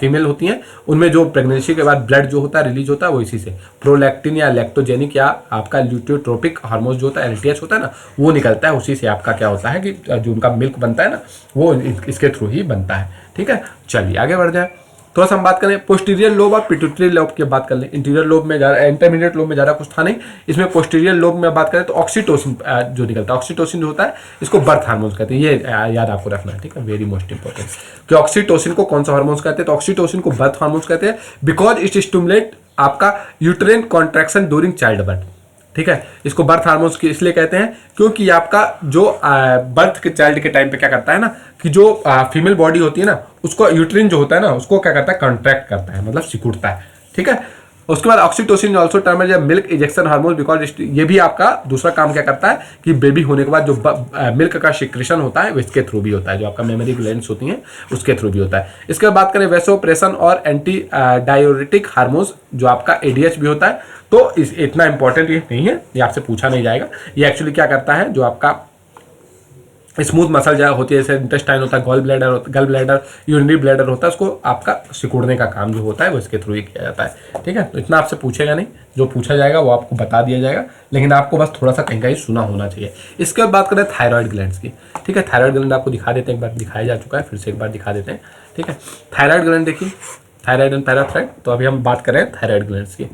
फीमेल होती हैं उनमें जो प्रेगनेंसी के बाद ब्लड जो होता है रिलीज होता है वो इसी से प्रोलैक्टिन या लैक्टोजेनिक या आपका ल्यूटियोट्रोपिक हार्मोन जो होता है LTH होता है ना, वो निकलता है। उसी से आपका क्या होता है कि जो उनका मिल्क बनता है ना, वो इसके थ्रू ही बनता है, ठीक है। चलिए आगे बढ़ जाए। थोड़ा सा हम बात करें पोस्टीरियर लोब और पिट्यूटरी लोब की बात कर लें। इंटीरियर लोब में ज़्यादा, इंटरमीडिएट लोब में ज़्यादा कुछ था नहीं। इसमें पोस्टीरियर लोब में बात करें तो ऑक्सीटोसिन जो निकलता है, ऑक्सीटोसिन जो होता है इसको बर्थ हार्मोन्स कहते हैं, ये याद आपको रखना है, ठीक है, वेरी मोस्ट इंपॉर्टेंट। कि ऑक्सीटोसिन को कौन सा हार्मोन्स कहते हैं, तो ऑक्सीटोसिन को बर्थ हार्मोन्स कहते हैं, बिकॉज इट स्टिमुलेट आपका यूट्रेन कॉन्ट्रैक्शन ड्यूरिंग चाइल्ड बर्थ, ठीक है। इसको बर्थ हार्मोन्स की इसलिए कहते हैं क्योंकि आपका जो बर्थ के चाइल्ड के टाइम पे क्या करता है ना, कि जो फीमेल बॉडी होती है ना, उसको यूट्रिन जो होता है ना, उसको क्या करता है, कॉन्ट्रैक्ट करता है, मतलब सिकुड़ता है, ठीक है। उसके बाद ऑक्सीटोसिन ऑल्सो टर्म है मिल्क इंजेक्शन हार्मोन, बिकॉज ये भी आपका दूसरा काम क्या करता है कि बेबी होने के बाद जो मिल्क का सिक्रेशन होता है वो इसके थ्रू भी होता है, जो आपका मेमोरी ग्लैंड्स होती हैं उसके थ्रू भी होता है। इसके बाद बात करें वैसोप्रेशन और एंटी डायोरेटिक हार्मोन्स, जो आपका ADH भी होता है। तो इतना इंपॉर्टेंट ये नहीं है, ये आपसे पूछा नहीं जाएगा। ये एक्चुअली क्या करता है, जो आपका स्मूथ मसल जो होती है, जैसे इंटेस्टाइन होता है, गल ब्लैडर, यूरिनरी ब्लैडर होता है, उसको आपका सिकुड़ने का काम जो होता है वो इसके थ्रू ही किया जाता है, ठीक है। तो इतना आपसे पूछेगा नहीं, जो पूछा जाएगा वो आपको बता दिया जाएगा, लेकिन आपको बस थोड़ा सा कहीं सुना होना चाहिए। इसके बाद बात करें थायराइड ग्लैंड्स की, ठीक है। थायराइड ग्लैंड आपको दिखा देते हैं, एक बार दिखाया जा चुका है, फिर से एक बार दिखा देते हैं, ठीक है। थायराइड ग्लैंड देखिए, थायराइड एंड पैराथायराइड। तो अभी हम बात करें थायराइड ग्लैंड्स की,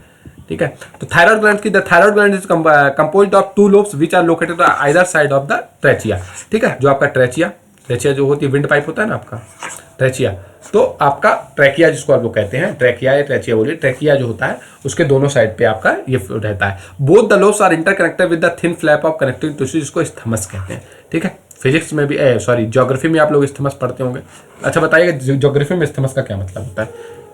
ठीक है। तो थायराइड ग्लैंड की, the thyroid gland is composed of 2 lobes which are located on either side of the trachea, ठीक है। जो आपका ट्रेचिया जो होती है, विंड पाइप होता है ना आपका ट्रेचिया, तो आपका ट्रैकिया जिसको आप लोग कहते हैं, ट्रैकिया या ट्रेचिया बोलिए, ट्रैकिया जो होता है उसके दोनों साइड पे आपका ये रहता है। Both the lobes are interconnected with the thin flap of connecting tissue, जिसको स्थमस कहते हैं, ठीक है। फिजिक्स में भी ज्योग्राफी में आप लोग स्थमस पढ़ते होंगे। अच्छा बताइएगा ज्योग्राफी में स्थमस का क्या मतलब होता है,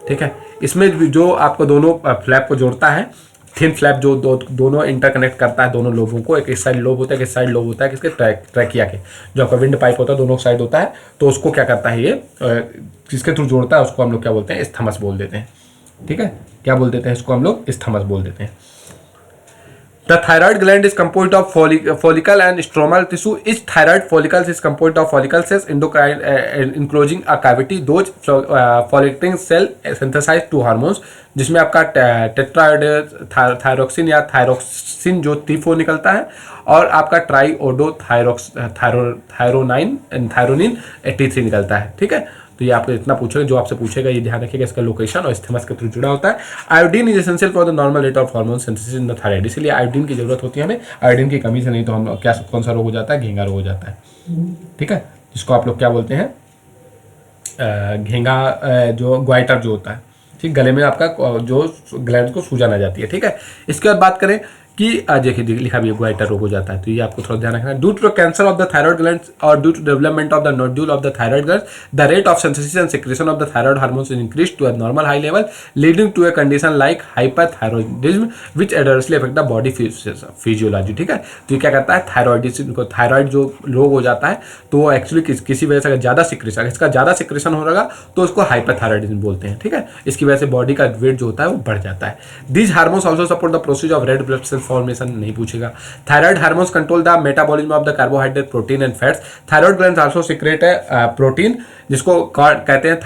ठीक है। इसमें जो आपको दोनों फ्लैप को जोड़ता है, थिन फ्लैप जो दोनों इंटरकनेक्ट करता है दोनों लोबों को, एक साइड लोब होता है, एक साइड लोब होता है किसके, ट्रैकिया के, जो आपका विंड पाइप होता है दोनों साइड होता है, तो उसको क्या करता है ये जिसके थ्रू जोड़ता है उसको हम लोग क्या बोलते हैं, स्थमस बोल देते हैं, ठीक है। क्या बोल देते हैं इसको हम लोग, स्थमस बोल देते हैं। The thyroid gland is composed of follicle and stromal tissue. Each thyroid follicle is composed of follicle cells endocrine enclosing a cavity. Those folliculating cell synthesize 2 hormones, जिसमें आपका थायरोक्सिन या थायरोक्सिन जो T4 निकलता है, और आपका ट्राईओडो थायरोनिन T3 निकलता है, ठीक है। तो ये आपको इतना पूछेगा, जो आपसे पूछेगा ये ध्यान रखिएगा, इसका लोकेशन और स्थमस के थ्रू जुड़ा होता है। Iodine is essential for the normal rate of hormone synthesis in the thyroid, इसलिए आयोडीन की जरूरत होती है हमें। आयोडीन की कमी से नहीं तो हम क्या कौन सा रोग हो जाता है, घेंगा रोग हो जाता है, ठीक है, जिसको आप लोग क्या बोलते हैं, घेंगा जो ग्वाइटर जो होता है, ठीक, गले में आपका जो ग्लैंड को सूजन आ जाती है, ठीक है। इसके बाद बात करें कि देखिए लिखा भी है ग्वाइटर रोग हो जाता है, तो ये आपको थोड़ा ध्यान रखना है। Due to cancer of the thyroid glands और due to development of the nodule of the thyroid glands, the rate of synthesis and secretion of the thyroid hormones is increase to a normal high level, leading to a condition like hyperthyroidism which adversely affect the body physiology, ठीक है। तो ये क्या करता है, thyroidism को, thyroid जो रोग हो जाता है तो वो एक्चुअली किसी वजह से अगर ज़्यादा सिक्रेशन, इसका ज़्यादा सिक्रेशन हो रहा तो उसको हाइपरथायरॉइडिज्म बोलते हैं, ठीक है। इसकी वजह से बॉडी का वेट जो होता है वो बढ़ जाता है। These hormones also support the process of red blood cell formation, नहीं पूछेगा। Thyroid hormones control the metabolism of the carbohydrate, protein and fats. Thyroid glands also secrete है प्रोटीन, जिसको कहते हैं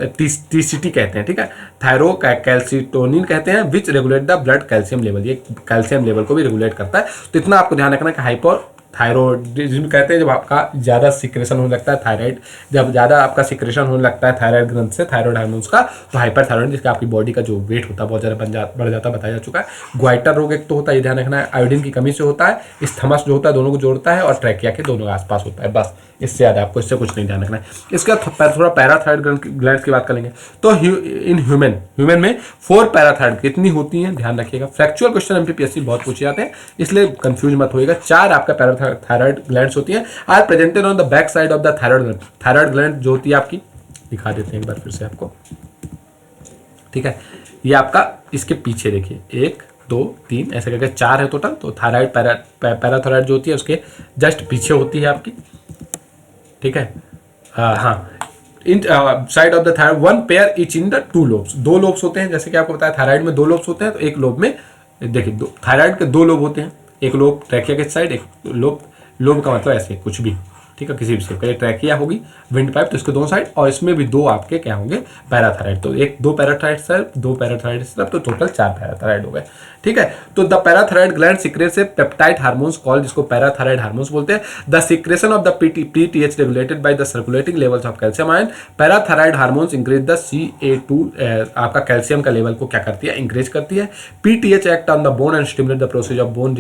TCT कहते हैं, ठीक है, थायरो कैल्सिटोनिन कहते हैं, विच regulate the blood calcium level, ये कैल्शियम लेवल को भी रेगुलेट करता है। तो इतना आपको ध्यान रखना कि हाइपोथायरॉइडिज्म कहते हैं जब आपका ज़्यादा सिक्रेशन होने लगता है थायराइड, जब ज़्यादा आपका सिक्रेशन होने लगता है थायराइड ग्रंथ से थायराइड हार्मोन्स का, तो हाइपरथायरॉइड जिसका आपकी बॉडी का जो वेट होता है बहुत ज़्यादा बढ़ जाता है, बताया जा चुका है। ग्वाइटर रोग एक तो होता है, ये ध्यान रखना है, आयोडीन की कमी से होता है, स्थमस जो होता है दोनों को जोड़ता है, और ट्रैकिया के दोनों के आसपास होता है, बस इससे ज़्यादा आपको इससे कुछ नहीं ध्यान रखना है। इसका थोड़ा पैराथायराइड ग्लैंड्स की बात करेंगे तो इन ह्यूमन में 4 पैराथायराइड कितनी होती हैं, ध्यान रखिएगा। फ्रैक्चुअल क्वेश्चन MPPSC बहुत पूछे जाते हैं, इसलिए कंफ्यूज मत होइएगा। 4 आपका पैराथायराइड ग्लैंड्स होती हैं, are presented on the back side of the thyroid gland. Thyroid gland जो होती है आपकी, दिखा देते हैं एक बार फिर से आपको, ठीक है। ये आपका इसके पीछे देखिए 1 2 3 ऐसे करके 4 है टोटल। तो थायराइड पैराथायराइड जो होती है उसके जस्ट पीछे होती है आपकी, ठीक है। हाँ, inside of the thyroid one pair each in the two lobes, दो लोब्स होते हैं, जैसे कि आपको बताया थायराइड में दो लोब्स होते हैं, तो एक लोब में देखिए थायराइड के दो लोब होते हैं, एक लोब ट्रैकिया के साइड, एक लोब, लोब का मतलब ऐसे कुछ भी, ठीक है, किसी भी शेप का, ट्रैकिया होगी विंड पाइप तो इसके दोनों साइड, और इसमें भी दो आपके क्या होंगे पैराथायराइड, तो एक दो पैराथायराइड सिर्फ, दो पैराथायराइड सिर्फ, तो टोटल 4 पैराथायराइड हो गए, ठीक है। तो the parathyroid gland secrets A peptide hormones called, जिसको पैराथायराइड हार्मोन्स बोलते हैं। The secretion of the PTH regulated by the circulating levels of calcium ion. Parathyroid hormones increase the CA2 आपका कैल्शियम का लेवल को क्या करती है, इंक्रीज करती है। PTH act on the bone and stimulate the process of bone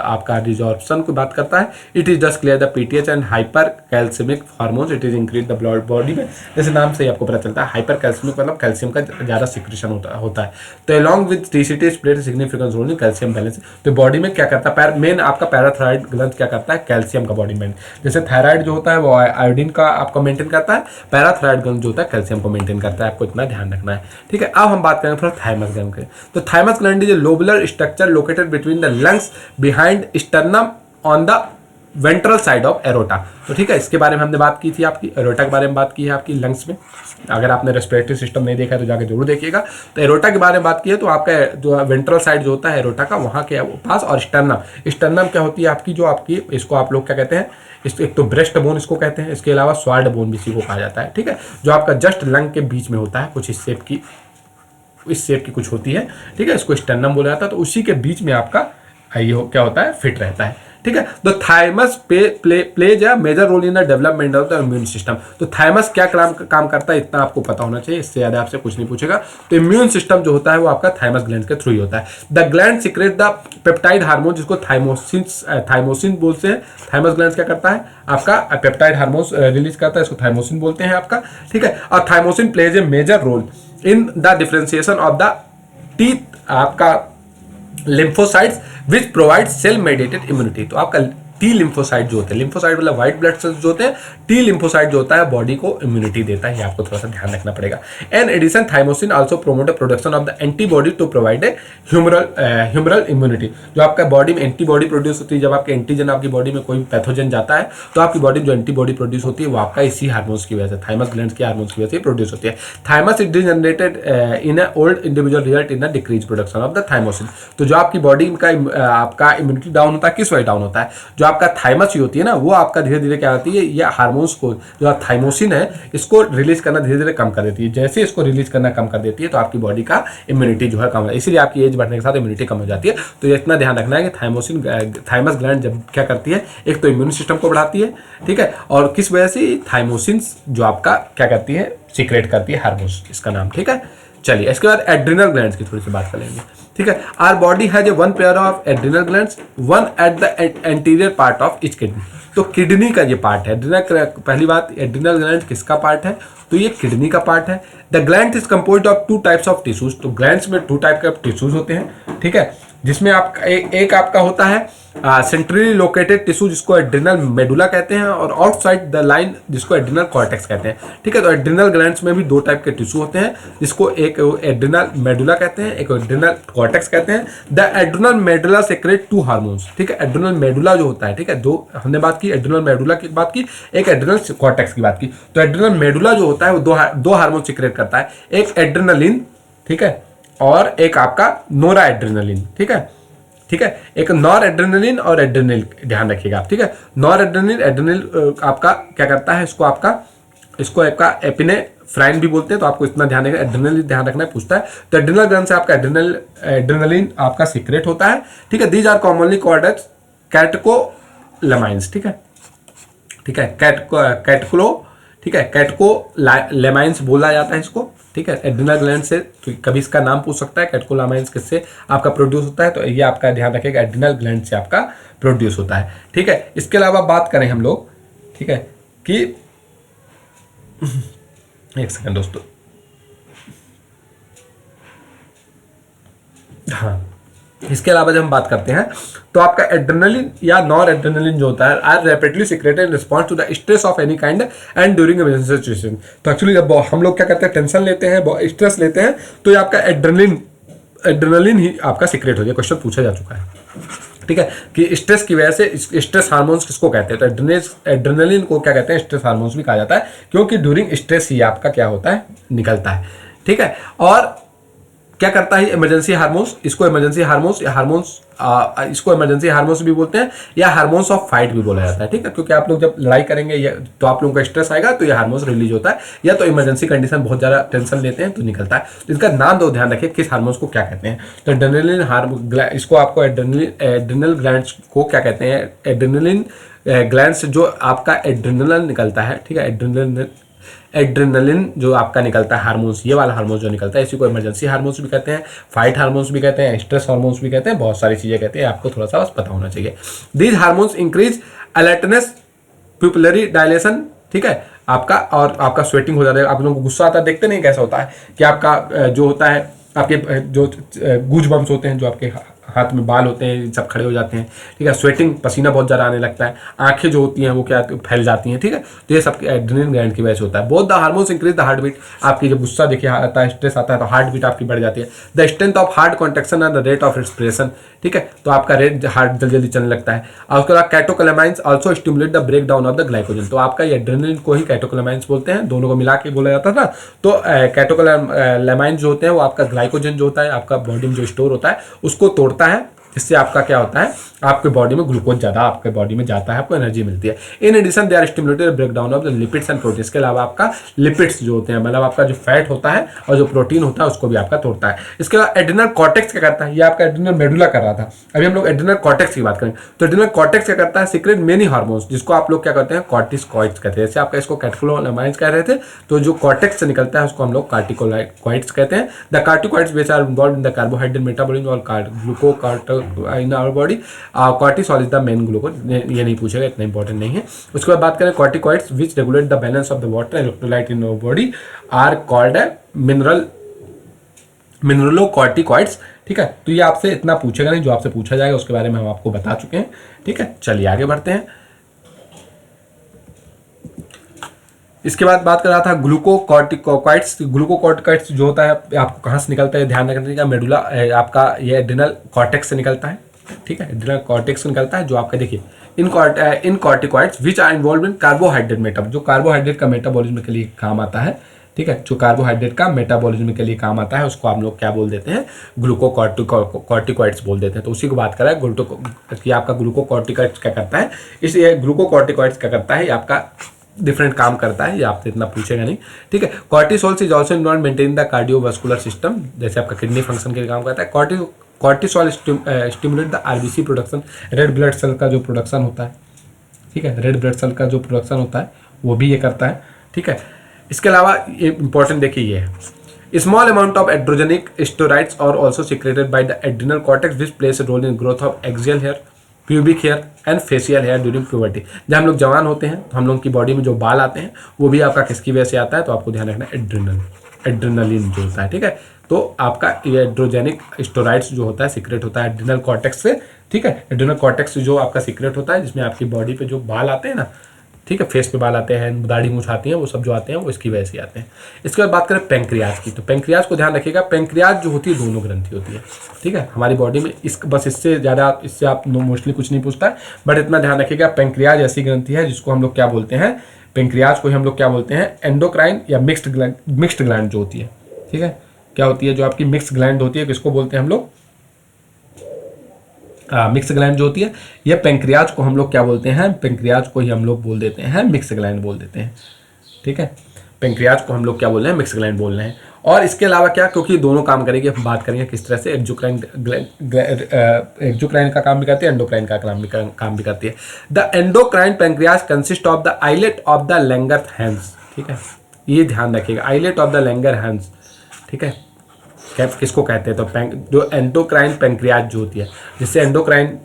आपका resorption की बात करता है। It is just clear the PTH and hyper calcaemic hormones, it is increase the blood body में, जैसे नाम से ही आपको पता चलता है हाइपर कैल्सियमिक मतलब कैल्शियम का ज्यादा सिक्रेशन होता है। तो along with TCT plate significant role in calcium balance. तो बॉडी में क्या करता है, मेन आपका पैराथायराइड ग्लैंड क्या करता है, कैल्शियम का बॉडी में, जैसे थायराइड जो होता है वो आयोडीन का आपको मेंटेन करता है, पैराथायराइड ग्लैंड जो होता है कैल्शियम को मेंटेन करता है, आपको इतना ध्यान रखना है, ठीक है। अब हम बात करेंगे थोड़ा थाइमस ग्लैंड की। तो thymus gland is a lobular structure located between the lungs behind sternum on the ventral side of aorta. तो ठीक है, इसके बारे में हमने बात की थी, आपकी एरोटा के बारे में बात की है आपकी लंग्स में, अगर आपने रेस्पिरेटरी सिस्टम नहीं देखा तो जाकर जरूर देखिएगा। तो एरोटा के बारे में बात की है, तो आपका जो वेंट्रल साइड जो होता है एरोटा का, वहाँ के पास, और स्टर्नम क्या होती है आपकी, जो आपकी इसको आप लोग क्या कहते हैं, एक तो ब्रेस्ट बोन इसको कहते हैं, इसके अलावा स्वार्ड बोन भी इसी को कहा जाता है, ठीक है, जो आपका जस्ट लंग के बीच में होता है, कुछ इस शेप की कुछ होती है, ठीक है, इसको स्टर्नम बोला जाता है। तो उसी के बीच में आपका ये क्या होता है, फिट रहता है, ठीक है। तो thymus plays a major role in the development of the immune system. तो थाइमस क्या काम करता है, इतना आपको पता होना चाहिए, इससे ज़्यादा आपसे कुछ नहीं पूछेगा। तो इम्यून सिस्टम जो होता है वो आपका थाइमस ग्लैंड के थ्रू ही होता है। The gland secret the peptide hormone, जिसको थाइमोसिन बोलते हैं। थाइमस ग्लैंड क्या करता है, आपका पेप्टाइड हार्मोन रिलीज करता है, इसको थाइमोसिन बोलते हैं आपका, ठीक है। और thymosin plays a major role in the differentiation of the teeth आपका lymphocytes which provide cell mediated immunity. तो आपका टी लिम्फोसाइट जो होते हैं, लिम्फोसाइट मतलब व्हाइट ब्लड सेल्स जो होते हैं, टी लिम्फोसाइट जो होता है बॉडी को इम्यूनिटी देता है, ये आपको थोड़ा सा ध्यान रखना पड़ेगा। An addition thymosin also promote the production of the antibody to provide a humoral immunity. जो आपका बॉडी में एंटीबॉडी प्रोड्यूस होती है, जब आपके एंटीजन आपकी बॉडी में कोई पैथोजन जाता है तो आपकी बॉडी में जो एंटीबॉडी प्रोड्यूस होती है वो आपका इसी हार्मोन्स की वजह से, थाइमस ग्लैंड के हार्मोन्स की वजह से प्रोड्यूस होती है। Thymus is generated in A old individual result in a decrease production of the thymosin. तो जो आपकी बॉडी का आपका इम्यूनिटी डाउन होता है, किस वजह डाउन होता है, जो आपका थाइमस होती है ना, वो आपका धीरे धीरे क्या होती है, ये हार्मोन्स को, जो थाइमोसिन है इसको रिलीज करना धीरे धीरे कम कर देती है। जैसे इसको रिलीज करना कम कर देती है तो आपकी बॉडी का इम्यूनिटी जो है कम है, इसीलिए आपकी एज बढ़ने के साथ इम्यूनिटी कम हो जाती है। तो ये इतना ध्यान रखना है कि थाइमस ग्लैंड जब क्या करती है, एक तो इम्यून सिस्टम को बढ़ाती है, ठीक है, और किस वजह से थाइमोसिन जो आपका क्या करती है, सीक्रेट करती है हार्मोन्स, इसका नाम, ठीक है। चलिए इसके बाद एड्रिनल ग्लैंड्स की थोड़ी सी बात करेंगे, ठीक है। Our body has a one pair of adrenal glands, one at the anterior part of each kidney. तो किडनी का ये पार्ट है एड्रिनल। पहली बात, एड्रिनल ग्लैंड किसका पार्ट है, तो ये किडनी का पार्ट है। The gland is composed of 2 types of tissues. तो ग्लैंड्स में 2 टाइप के टिश्यूज होते हैं, ठीक है, जिसमें आपका एक आपका होता है सेंट्रली लोकेटेड टिश्यू जिसको एड्रिनल मेडुला कहते हैं, और आउटसाइड द लाइन जिसको एड्रिनल कॉर्टेक्स कहते हैं, ठीक है। तो एड्रिनल ग्लैंड्स में भी 2 टाइप के टिश्यू होते हैं, जिसको एक एड्रिनल मेडुला कहते हैं, एक एड्रिनल कॉर्टेक्स कहते हैं। The adrenal medulla secrete 2 hormones, ठीक है। एड्रिनल मेडुला जो होता है, ठीक है, 2 हमने बात की, एड्रिनल मेडुला की बात की, एक एड्रिनल कॉर्टेक्स की बात की। तो एड्रिनल मेडुला जो होता है वो दो हार्मोन सीक्रेट करता है, एक एड्रिनलिन, ठीक है, और एक आपका नोरा एड्रिनलिन, ठीक है, ठीक है, एक नॉर एड्रेनलिन और एड्रेनल, ध्यान रखिएगा आप, ठीक है। नॉर एड्रेनल आपका क्या करता है, इसको आपका एपिनेफ्राइन भी बोलते हैं, तो आपको इतना ध्यान रखना, एड्रेनल ध्यान रखना है, पूछता है। तो एड्रेनल ग्लैंड से आपका एड्रेनलिन आपका सीक्रेट होता है, ठीक है। These are commonly called as catecholamines, ठीक है, ठीक है, ठीक है, कैटकोलेमाइंस बोला जाता है इसको, ठीक है। एड्रिनल ग्लैंड से तो कभी इसका नाम पूछ सकता है, कैटकोलेमाइंस किससे आपका प्रोड्यूस होता है, तो ये आपका ध्यान रखिएगा, एड्रिनल ग्लैंड से आपका प्रोड्यूस होता है, ठीक है। इसके अलावा बात करें हम लोग, ठीक है, कि एक सेकंड दोस्तों, हाँ, इसके अलावा जब हम बात करते हैं तो आपका एड्रेनलिन या नॉर एड्रेनलिन जो होता है are rapidly secreted in response to the stress of any kind and during emergency situation. तो एक्चुअली जब हम लोग क्या करते हैं, टेंशन लेते हैं, स्ट्रेस लेते हैं, तो ये आपका एड्रेनलिन ही आपका सीक्रेट हो जाए। क्वेश्चन पूछा जा चुका है। ठीक है, कि स्ट्रेस की वजह से, स्ट्रेस हार्मोन्स किसको कहते हैं, तो एड्रेनलिन को क्या कहते हैं, स्ट्रेस हार्मोन्स भी कहा जाता है, क्योंकि ड्यूरिंग स्ट्रेस ही आपका क्या होता है, निकलता है। ठीक है, और क्या करता है इमरजेंसी हार्मोन्स, इसको इमरजेंसी हार्मोन्स या हार्मोन्स, इसको इमरजेंसी हार्मोन्स भी बोलते हैं या हार्मोन्स ऑफ फाइट भी बोला जाता है। ठीक है, क्योंकि आप लोग जब लड़ाई करेंगे तो आप लोगों का स्ट्रेस आएगा तो ये हार्मोन्स रिलीज होता है, या तो इमरजेंसी कंडीशन बहुत ज़्यादा टेंशन लेते हैं तो निकलता है। तो इसका नाम दो, ध्यान रखिए किस हार्मोन्स को क्या कहते हैं। तो एड्रेनलिन हार्मोन, इसको आपको एड्रेनल ग्लैंड्स को क्या कहते हैं, एड्रेनलिन ग्लैंड्स जो आपका एड्रेनल निकलता है। ठीक है, एड्रेनलिन जो आपका निकलता है हार्मोन्स, ये वाला हार्मोन जो निकलता है, इसी को इमरजेंसी हार्मोन्स भी कहते हैं, फाइट हार्मोन्स भी कहते हैं, स्ट्रेस हार्मोन्स भी कहते हैं, बहुत सारी चीजें कहते हैं, आपको थोड़ा सा बस पता होना चाहिए। These hormones increase alertness, pupillary dilation, ठीक है, आपका और आपका स्वेटिंग हो जाता है। आप लोगों को गुस्सा आता है, देखते नहीं कैसा होता है कि आपका जो होता है, आपके जो गूज बम्स होते हैं, जो आपके हाथ में बाल होते हैं, सब खड़े हो जाते हैं। ठीक है, स्वेटिंग, पसीना बहुत ज़्यादा आने लगता है, आंखें जो होती हैं वो क्या फैल जाती हैं। ठीक है, तो ये सब एड्रेनलिन ग्लैंड की वजह से होता है। Both the hormones increase the heart beat, आपकी जब गुस्सा देखिए आता है, स्ट्रेस आता है तो हार्ट बीट आपकी बढ़ जाती है। The strength of heart contraction and the rate of respiration, ठीक है, तो आपका रेट हार्ट जल्दी जल्दी चलने लगता है। और उसके बाद catecholamines also stimulate the break down of the glycogen, तो आपका ये एड्रेनलिन को ही कैटोकोलामाइंस बोलते हैं, दोनों को मिला के बोला जाता था। तो कैटोकोलामाइंस जो होते हैं वो आपका ग्लाइकोजन जो होता है, आपका बॉडी में जो स्टोर होता है उसको तोड़ता है, जिससे आपका क्या होता है, आपके बॉडी में ग्लूकोज ज़्यादा आपके बॉडी में जाता है, आपको एनर्जी मिलती है। In addition they are stimulated break down of the lipids and protein, इसके अलावा आपका लिपिड्स जो होते हैं, मतलब आपका जो फैट होता है और जो प्रोटीन होता है उसको भी आपका तोड़ता है। इसके बाद एड्रेनल कॉर्टेक्स क्या करता है, ये आपका एड्रेनल मेडुला कर रहा था, अभी हम लोग एड्रेनल कॉर्टेक्स की बात करें। तो एड्रेनल कॉर्टेक्स क्या करता है, सीक्रेट मेनी हार्मोन्स, जिसको आप लोग क्या कहते हैं, कॉर्टिकॉइड्स कहते हैं। जैसे आपका इसको कैटेकोलामाइंस कह रहे थे, तो जो कॉर्टेक्स से निकलता है उसको हम लोग कॉर्टिकॉइड्स कहते हैं। The corticoids which are involved in the carbohydrate metabolism और glucocorticoid in our body, cortisol is the main glucose, ये नहीं पूछेगा, इतना इंपॉर्टेंट नहीं है। उसके बाद बात करें corticoids which regulate the balance of the water electrolyte in our body are called mineralocorticoids. ठीक है, तो ये आपसे इतना पूछेगा नहीं, जो आपसे पूछा जाएगा उसके बारे में हम आपको बता चुके हैं। ठीक है, चलिए आगे बढ़ते हैं। इसके बाद बात कर रहा था ग्लूकोकॉर्टिकॉइड्स। ग्लूकोकॉर्टिकॉइड्स जो होता है आपको कहाँ से निकलता है, ध्यान रखने का, मेडुला, आपका ये एड्रेनल कॉर्टेक्स से निकलता है। ठीक है, एड्रेनल कॉर्टेक्स से निकलता है, जो आपका देखिए in corticoids which are involve in carbohydrate metabolism, जो कार्बोहाइड्रेट का मेटाबॉलिज्म के लिए काम आता है। ठीक है, जो कार्बोहाइड्रेट का मेटाबॉलिज्म के लिए काम आता है उसको हम लोग क्या बोल देते हैं, ग्लूकोकॉर्टिकॉइड्स बोल देते हैं। तो उसी को बात कर रहा है कि आपका ग्लूकोकॉर्टिकॉइड्स क्या करता है, इसलिए ग्लूकोकॉर्टिकॉइड्स क्या करता है, ये आपका डिफरेंट काम करता है, ये आपसे इतना पूछेगा नहीं। ठीक है, cortisol is also involve maintain the cardiovascular system, जैसे आपका किडनी फंक्शन के लिए काम करता है। Cortisol stimulate the RBC production, red blood cell का जो प्रोडक्शन होता है। ठीक है, रेड ब्लड सेल का जो प्रोडक्शन होता है वो भी ये करता है। ठीक है, इसके अलावा ये इंपॉर्टेंट देखिए, ये है small amount of androgenic steroids और also secreted by the adrenal cortex which plays a role in growth of axial hair, pubic hair and facial hair during puberty. जब हम लोग जवान होते हैं तो हम लोग की बॉडी में जो बाल आते हैं वो भी आपका किसकी वजह से आता है, तो आपको ध्यान रखना एड्रेनलिन जो होता है। ठीक है, तो आपका ये एड्रोजेनिक स्टेरॉइड्स जो होता है सीक्रेट होता है एड्रेनल कॉर्टेक्स से। ठीक है, एड्रेनल कॉर्टेक्स जो आपका सीक्रेट होता है, जिसमें आपकी बॉडी पे जो बाल आते हैं ना, ठीक है, फेस पे बाल आते हैं, दाढ़ी मूछ आती है, वो सब जो आते हैं वो इसकी वजह से आते हैं। इसके बाद बात करें पेंक्रियाज की, तो पेंक्रियाज को ध्यान रखिएगा, पेंक्रियाज जो होती है दोनों ग्रंथि होती है। ठीक है, हमारी बॉडी में बस इससे ज़्यादा इससे आप मोस्टली कुछ नहीं पूछता है, बट इतना ध्यान रखिएगा, पेंक्रियाज ऐसी ग्रंथि है जिसको हम लोग क्या बोलते हैं, पेंक्रियाज को ही हम लोग क्या बोलते हैं, एंडोक्राइन या मिक्स्ड ग्लैंड जो होती है। ठीक है, क्या होती है, जो आपकी मिक्स ग्लैंड होती है, किसको बोलते हैं हम लोग, मिक्स ग्लैंड जो होती है, ये पेंक्रियाज को हम लोग क्या बोलते हैं, पेंक्रियाज को ही हम लोग बोल देते हैं मिक्स ग्लैंड बोल देते हैं। ठीक है, पेंक्रियाज को हम लोग क्या बोल रहे हैं, मिक्स ग्लैंड बोल रहे हैं। और इसके अलावा क्या, क्योंकि दोनों काम करेंगे, हम बात करेंगे किस तरह से, एक्जोक्राइन का काम भी करती है, एंडोक्राइन का काम भी करती है। The endocrine pancreas consist of the islet of the Langerhans. ठीक है, ये ध्यान रखिएगा, आइलेट ऑफ द लैंगरहैंस। ठीक है, किसको कहते हैं, तो जो एंडोक्राइन पेंक्रियाज जो होती है, जिससे एंडोक्राइन,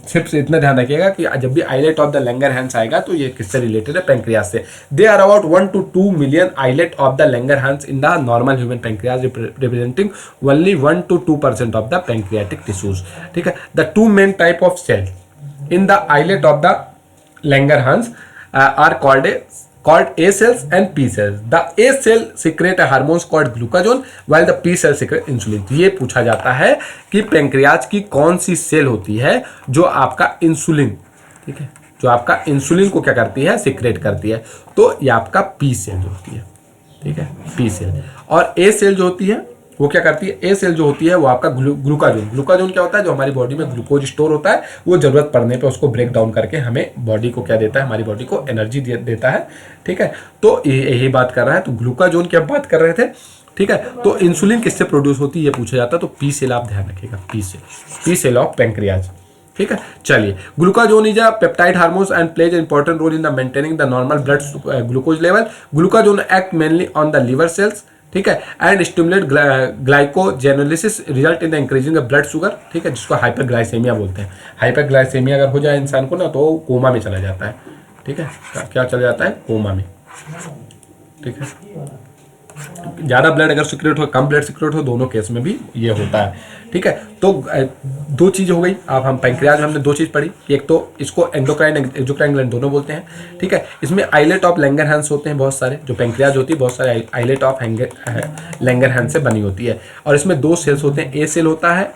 सिर्फ इतना ध्यान रखिएगा कि जब भी आइलेट ऑफ द लैंगरहैंस आएगा तो ये किससे रिलेटेड है, पेंक्रियाज से। They are about 1 to 2 million islet of the Langerhans in the normal human pancreas, representing only 1 to 2% of the pancreatic tissues. ठीक है, the two main type of cell in the islet of the Langerhans are called called A cells and P cells. The A cell secrete a hormones called glucagon while the P cell secrete insulin. तो ये पूछा जाता है कि pancreas की कौन सी cell होती है जो आपका इंसुलिन, ठीक है, जो आपका इंसुलिन को क्या करती है, सिक्रेट करती है। तो ये आपका पी सेल जो होती है, ठीक है, पी सेल। और ए सेल जो होती है वो क्या करती है, ए सेल जो होती है वो आपका ग्लूकाजोन। ग्लूकाजोन क्या होता है, जो हमारी बॉडी में ग्लूकोज स्टोर होता है, वो जरूरत पड़ने पे उसको ब्रेक डाउन करके हमें बॉडी को क्या देता है, हमारी बॉडी को एनर्जी देता है, ठीक है। तो यही बात कर रहा है। तो ग्लूकाजोन की हम बात कर रहे थे, ठीक है। तो इंसुलिन किससे प्रोड्यूस होती है ये पूछा जाता है। तो पी सेल आप ध्यान रखिएगा, पी सेल ऑफ पैंक्रियाज, ठीक है। चलिए, glucagon is a peptide hormones and plays important role in the maintaining the normal blood glucose level. Glucagon act mainly on the liver cells, ठीक है, and stimulate glycogenolysis result in the increasing the blood sugar, ठीक है, जिसको hyperglycaemia बोलते हैं। Hyperglycaemia अगर हो जाए इंसान को ना तो कोमा में चला जाता है, ठीक है, क्या चला जाता है, कोमा में, ठीक है। ज़्यादा ब्लड अगर सिक्रेट हो, कम ब्लड सिक्रेट हो, दोनों केस में भी ये होता है, ठीक है। तो दो चीज़ हो गई। अब हम पैंक्रियाज में हमने दो चीज़ पढ़ी, एक तो इसको एंडोक्राइन एक्सोक्राइन ग्लैंड दोनों बोलते हैं, ठीक है। इसमें आइलेट ऑफ लैंगरहैंस होते हैं बहुत सारे, जो पैंक्रियाज होती है बहुत सारे आइलेट ऑफ लैंगरहैंस से बनी होती है। और इसमें दो सेल्स होते हैं, ए सेल होता है,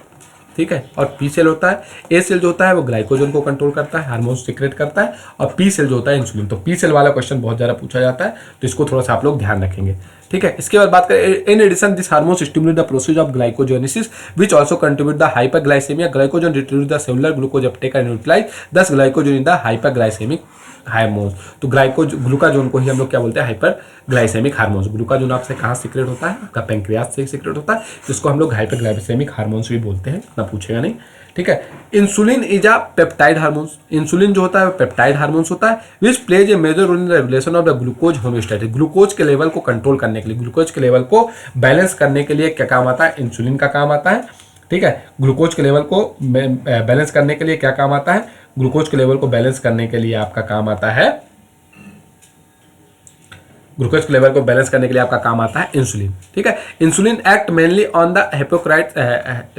ठीक है, और पी सेल होता है। ए सेल जो होता है वो ग्लाइकोजन को कंट्रोल करता है, हार्मोन सिक्रेट करता है, और पी सेल जो होता है इंसुलिन। तो पी सेल वाला क्वेश्चन बहुत ज़्यादा पूछा जाता है, तो इसको थोड़ा सा आप लोग ध्यान रखेंगे, ठीक है। इसके बाद बात करें, in addition this hormone stimulate the process of glycogenesis which also contribute the hyperglycaemia. Glycogen reduce the cellular glucose uptake and utilize, thus glycogen in the hyperglycaemic hormones. तो ग्लूकाजोन को ही हम लोग क्या बोलते हैं, हाइपरग्लाइसेमिक हार्मोन्स। ग्लूकाजोन आपसे कहाँ secret होता है, आपका पैंक्रियाज से सीक्रेट होता है, जिसको हम लोग हाइपरग्लाइसेमिक हार्मोन्स भी बोलते हैं, ना पूछेगा नहीं, ठीक है। Insulin is a peptide hormones. Insulin जो होता है वो पेप्टाइड हार्मोन्स होता है, which plays a major role in the regulation of the glucose homeostasis. Glucose के लेवल को कंट्रोल करने के लिए, ग्लूकोज के लेवल को बैलेंस करने के लिए क्या काम आता है, इंसुलिन का काम आता है, ठीक है। ग्लूकोज के लेवल को बैलेंस करने के लिए क्या काम आता है, ग्लूकोज के लेवल को बैलेंस करने के लिए आपका काम आता है, ग्लूकोज के लेवल को बैलेंस करने के लिए आपका काम आता है इंसुलिन, ठीक है। Insulin act mainly on the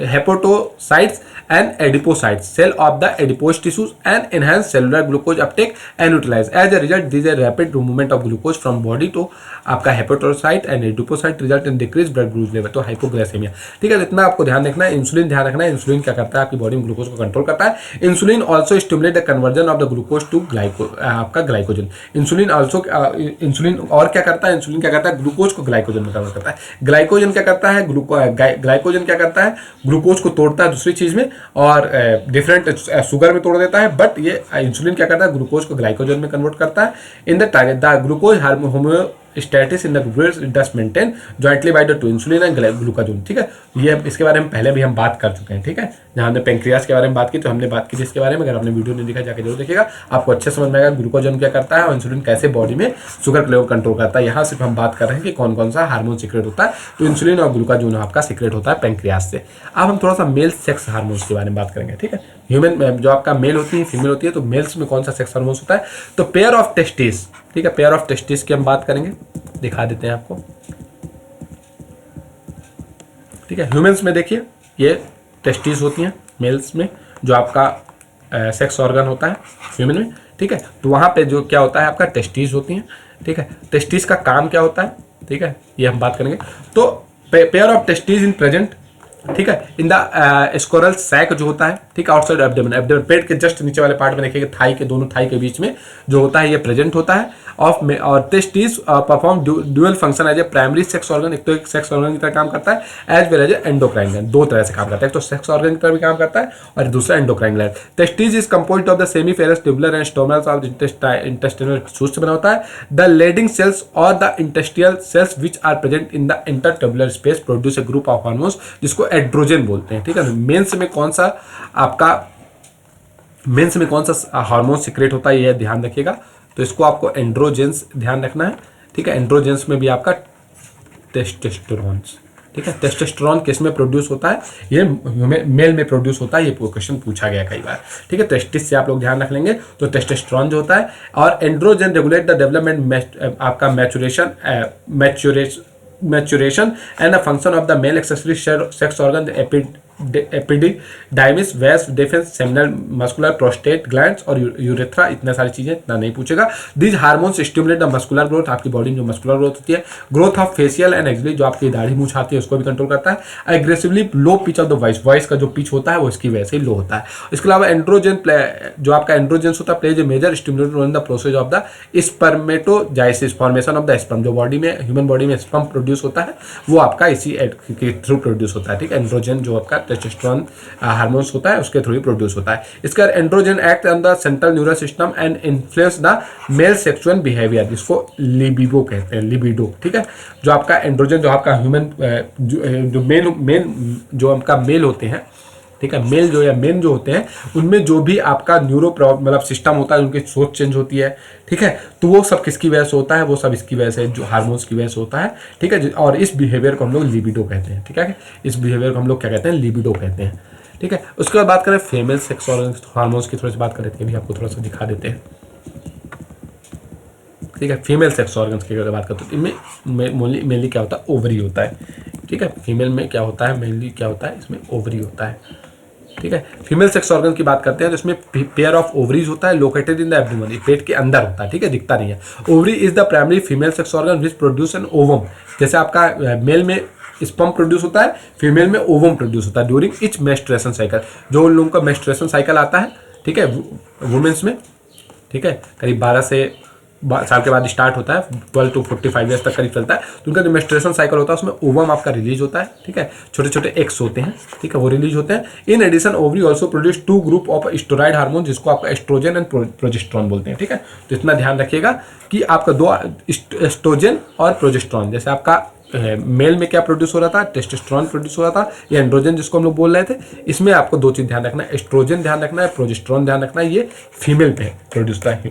hepatocytes and adipocytes cell of the adipose tissues and enhance cellular glucose uptake and utilize. As a result this a rapid movement of glucose from body to आपका hepatocyte and adipocyte result in decrease blood glucose level, तो hypoglycaemia, ठीक है। इतना आपको ध्यान रखना है, insulin ध्यान रखना है। इंसुलिन क्या करता है, आपकी बॉडी में ग्लूकोज को कंट्रोल करता है। Insulin also stimulate the conversion of the glucose to आपका ग्लाइकोजन। इंसुलिन ऑल्सो इंसुलिन और क्या करता है, इंसुलिन क्या करता है, ग्लूकोज को ग्लाइकोजन में कन्वर्ट करता है। ग्लाइकोजन क्या करता है, ग्लाइकोजन क्या करता है, ग्लूकोज को तोड़ता है दूसरी चीज में और डिफरेंट शुगर में तोड़ देता है। बट ये इंसुलिन क्या करता है, ग्लूकोज को ग्लाइकोजन में कन्वर्ट करता है। In the target the glucose homeostasis in the dust maintain jointly by the two insulin and glucagon, ठीक है। ये इसके बारे में पहले भी हम बात कर चुके हैं, ठीक है। जहाँ हमने पैंक्रियाज के बारे में बात की तो हमने बात की थी इसके बारे में, अगर आपने वीडियो नहीं देखा जाकर जरूर देखिएगा, आपको अच्छे समझ में आएगा ग्लूकोजन क्या करता है और इंसुलिन कैसे बॉडी में शुगर के लेवल कंट्रोल करता है। यहाँ सिर्फ हम बात कर रहे हैं कि कौन कौन सा हार्मोन सीक्रेट होता है। तो इंसुलिन और ग्लूकाजोन आपका सीक्रेट होता है पैंक्रियाज से। अब हम थोड़ा सा मेल सेक्स हार्मोन्स के बारे में बात करेंगे, ठीक है। ह्यूमन जो आपका मेल होती है, फीमेल होती है, तो मेल्स में कौन सा सेक्स हार्मोन्स होता है, तो पेयर ऑफ टेस्टिस, ठीक है। पेयर ऑफ टेस्टिस की हम बात करेंगे, दिखा देते हैं आपको, ठीक है। ह्यूमंस में देखिए ये टेस्टिस होती हैं मेल्स में, जो आपका सेक्स ऑर्गन होता है ह्यूमन में, ठीक है। तो वहाँ पे जो क्या होता है आपका टेस्टिस होती हैं, ठीक है। टेस्टिस का काम क्या होता है, ठीक है, ये हम बात करेंगे। तो pair of testis in present, ठीक है, इन द स्कोरल सैक जो होता है, ठीक है, आउटसाइड एब्डोमेन, एब्डोमेन पेट के जस्ट नीचे वाले पार्ट में देखिएगा, थाई के दोनों थाई के बीच में जो होता है ये प्रेजेंट होता है ऑफ में। और testis perform dual function as a primary sex organ, एक तो एक सेक्स ऑर्गन की तरह काम करता है as well as endocrine gland, दो तरह से काम करता है, एक तो सेक्स ऑर्गन की तरह भी काम करता है और दूसरा endocrine gland. Testis is composed of the seminiferous tubular and stromals of intestinal tissues से बना होता है। द लेडिंग सेल्स और the interstitial cells which are present in the intertubular space produce a group of hormones जिसको androgen बोलते हैं, ठीक है। मेंस में कौन सा आपका मेंस में कौन सा हार्मोन सीक्रेट होता है ये ध्यान रखिएगा, तो इसको आपको एंड्रोजेंस ध्यान रखना है, ठीक है। एंड्रोजेंस में भी आपका टेस्टोस्टेरोन, ठीक है। टेस्टोस्टेरोन किस में प्रोड्यूस होता है, ये मेल में प्रोड्यूस होता है, ये क्वेश्चन पूछा गया कई बार, ठीक है। टेस्टिस से आप लोग ध्यान रख लेंगे, तो टेस्टोस्टेरोन जो होता है, और एंड्रोजन रेगुलेट द डेवलपमेंट आपका maturation and the function of the male accessory sex organ epididymis, vas deferens, seminal muscular, prostate glands और यूरेथ्रा, इतने सारी चीजें, इतना नहीं पूछेगा। These hormones stimulate the muscular growth, आपकी बॉडी में जो मस्कुलर ग्रोथ होती है, growth of facial and axillary, जो आपकी दाढ़ी मूछ आती है उसको भी कंट्रोल करता है। Aggressively low pitch of the voice, voice का जो पिच होता है वो इसकी वजह से लो होता है। इसके अलावा एंड्रोजन जो आपका एंड्रोजेंस होता है plays a major stimulator in the process of the spermatogenesis, formation of the sperm, जो बॉडी में ह्यूमन बॉडी में स्पर्म प्रोड्यूस होता है वो आपका इसी के थ्रू प्रोड्यूस होता है, ठीक है। एंड्रोजन जो आपका टेस्टोस्टेरोन हार्मोन्स होता है उसके थ्रू ही प्रोड्यूस होता है। इसका androgen act on the central nervous system and influence the male sexual behaviour, जिसको लिबिडो कहते हैं, लिबिडो, ठीक है। जो आपका एंड्रोजन जो आपका ह्यूमन जो मेन जो आपका मेल होते हैं, ठीक है, मेल जो या मेन जो होते हैं उनमें जो भी आपका न्यूरो मतलब सिस्टम होता है, उनकी सोच चेंज होती है, ठीक है। तो वो सब किसकी वजह से होता है, वो सब इसकी वजह से, जो हार्मोन्स की वजह से होता है, ठीक है। और इस बिहेवियर को हम लोग लिबिडो कहते हैं, ठीक है। इस बिहेवियर को हम लोग क्या कहते हैं, लिबिडो कहते हैं, ठीक है। उसके बाद बात करें फीमेल सेक्स हार्मोन्स की, थोड़ी सी बात कर लेते हैं, अभी आपको थोड़ा सा दिखा देते हैं, ठीक है। फीमेल सेक्स ऑर्गन्स की अगर बात करते हैं तो इनमें मेनली क्या होता है, ओवरी होता है, ठीक है। फीमेल में क्या होता है, मेनली क्या होता है, इसमें ओवरी होता है, ठीक है। फीमेल सेक्स ऑर्गन की बात करते हैं तो इसमें पेयर ऑफ ओवरीज होता है लोकेटेड इन द एब्डोमेन, पेट के अंदर होता है, ठीक है, दिखता नहीं है। Ovary is the primary female sex organ which produce an ovum, जैसे आपका मेल में स्पर्म प्रोड्यूस होता है, फीमेल में ओवम प्रोड्यूस होता है ड्यूरिंग इच मेंस्ट्रुएशन साइकिल, जो उन लोगों का मेंस्ट्रुएशन साइकिल आता है, ठीक है, वुमेन्स में, ठीक है, करीब 12 से साल के बाद स्टार्ट होता है, 12 to 45 ईयर्स तक करीब चलता है। तो उनका जो मेंस्ट्रुएशन साइकिल होता है उसमें ओवम आपका रिलीज होता है, ठीक है, छोटे छोटे एक्स होते हैं, ठीक है, वो रिलीज होते हैं। In addition ovary also produce 2 group of steroid hormone, जिसको आपका एस्ट्रोजन एंड प्रोजेस्टेरॉन बोलते हैं, ठीक है। तो इतना ध्यान रखिएगा कि आपका 2 एस्ट्रोजन और प्रोजेस्टेरॉन, जैसे आपका मेल में क्या प्रोड्यूस हो रहा था, टेस्टोस्टेरोन प्रोड्यूस हो रहा था, या एंड्रोजन जिसको हम लोग बोल रहे थे, इसमें आपको 2 चीज ध्यान रखना है, एस्ट्रोजन ध्यान रखना है, प्रोजेस्टेरॉन ध्यान रखना है, ये फीमेल पे प्रोड्यूस होता है,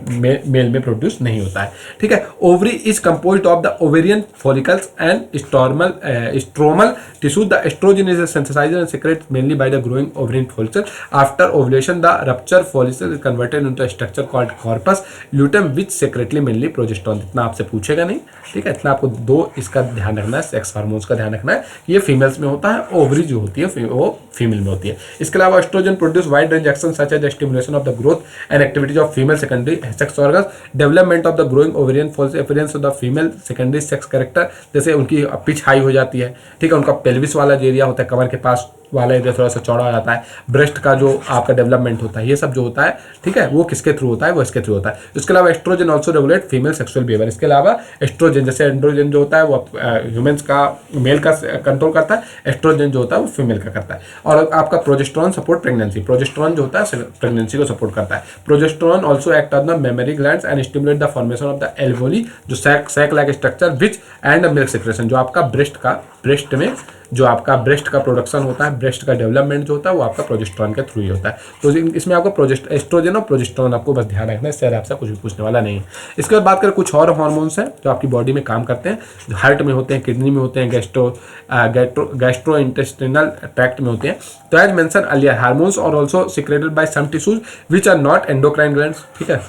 मेल में प्रोड्यूस नहीं होता है, ठीक है। Ovary is composed of the ovarian follicles and stromal tissue, the oestrogen is synthesised and secreted mainly by the growing ovarian follicle, after ovulation the rupture follicle is converted into a structure called corpus luteum which secretly mainly progesterone, इतना आपसे पूछेगा नहीं, ठीक है। इतना आपको 2 इसका ध्यान रखना है, सेक्स हार्मोन्स का ध्यान रखना है, ये फीमेल्स में होता है, ओवरी जो होती है वो फीमेल में होती है। इसके अलावा estrogen produce wide range action such as stimulation of the growth and activities of female secondary sex organs, development of the growing ovarian follicles, appearance of the female secondary sex character, जैसे उनकी pitch high हो जाती है, ठीक है, उनका pelvis वाला जो एरिया होता है, कमर के पास वाला एरिया थोड़ा सा चौड़ा हो जाता है, ब्रेस्ट का जो आपका डेवलपमेंट होता है, ये सब जो होता है, ठीक है, वो किसके थ्रू होता है, वो इसके थ्रू होता है। इसके अलावा estrogen also regulate female sexual behaviour, इसके अलावा एस्ट्रोजन जैसे एंड्रोजन जो होता है वो ह्यूमन्स का मेल का कंट्रोल करता है, एस्ट्रोजन जो होता है वो फीमेल का करता है। और आपका प्रोजेस्टेरॉन सपोर्ट प्रेगनेंसी, प्रोजेस्टेरॉन जो होता है प्रेगनेंसी को सपोर्ट करता है। Progesterone also act on the memory glands and stimulate the formation of the alveoli, जो sac like structure which and milk secretion, जो आपका ब्रेस्ट में जो आपका ब्रेस्ट का प्रोडक्शन होता है, ब्रेस्ट का डेवलपमेंट जो होता है वो आपका प्रोजेस्टेरॉन के थ्रू ही होता है। तो इसमें आपको एस्ट्रोजन और प्रोजेस्टेरॉन आपको बस ध्यान रखना है, इससे आपसे कुछ भी पूछने वाला नहीं है। इसके बाद बात करें कुछ और हार्मोन्स हैं जो आपकी बॉडी में काम करते हैं, जो हार्ट में होते हैं, किडनी में होते हैं, गैस्ट्रो इंटेस्टिनल ट्रैक्ट में होते हैं। तो एज मेंशन अर्लियर हार्मोन्स और also secreted by some tissues which are not endocrine glands, ठीक है।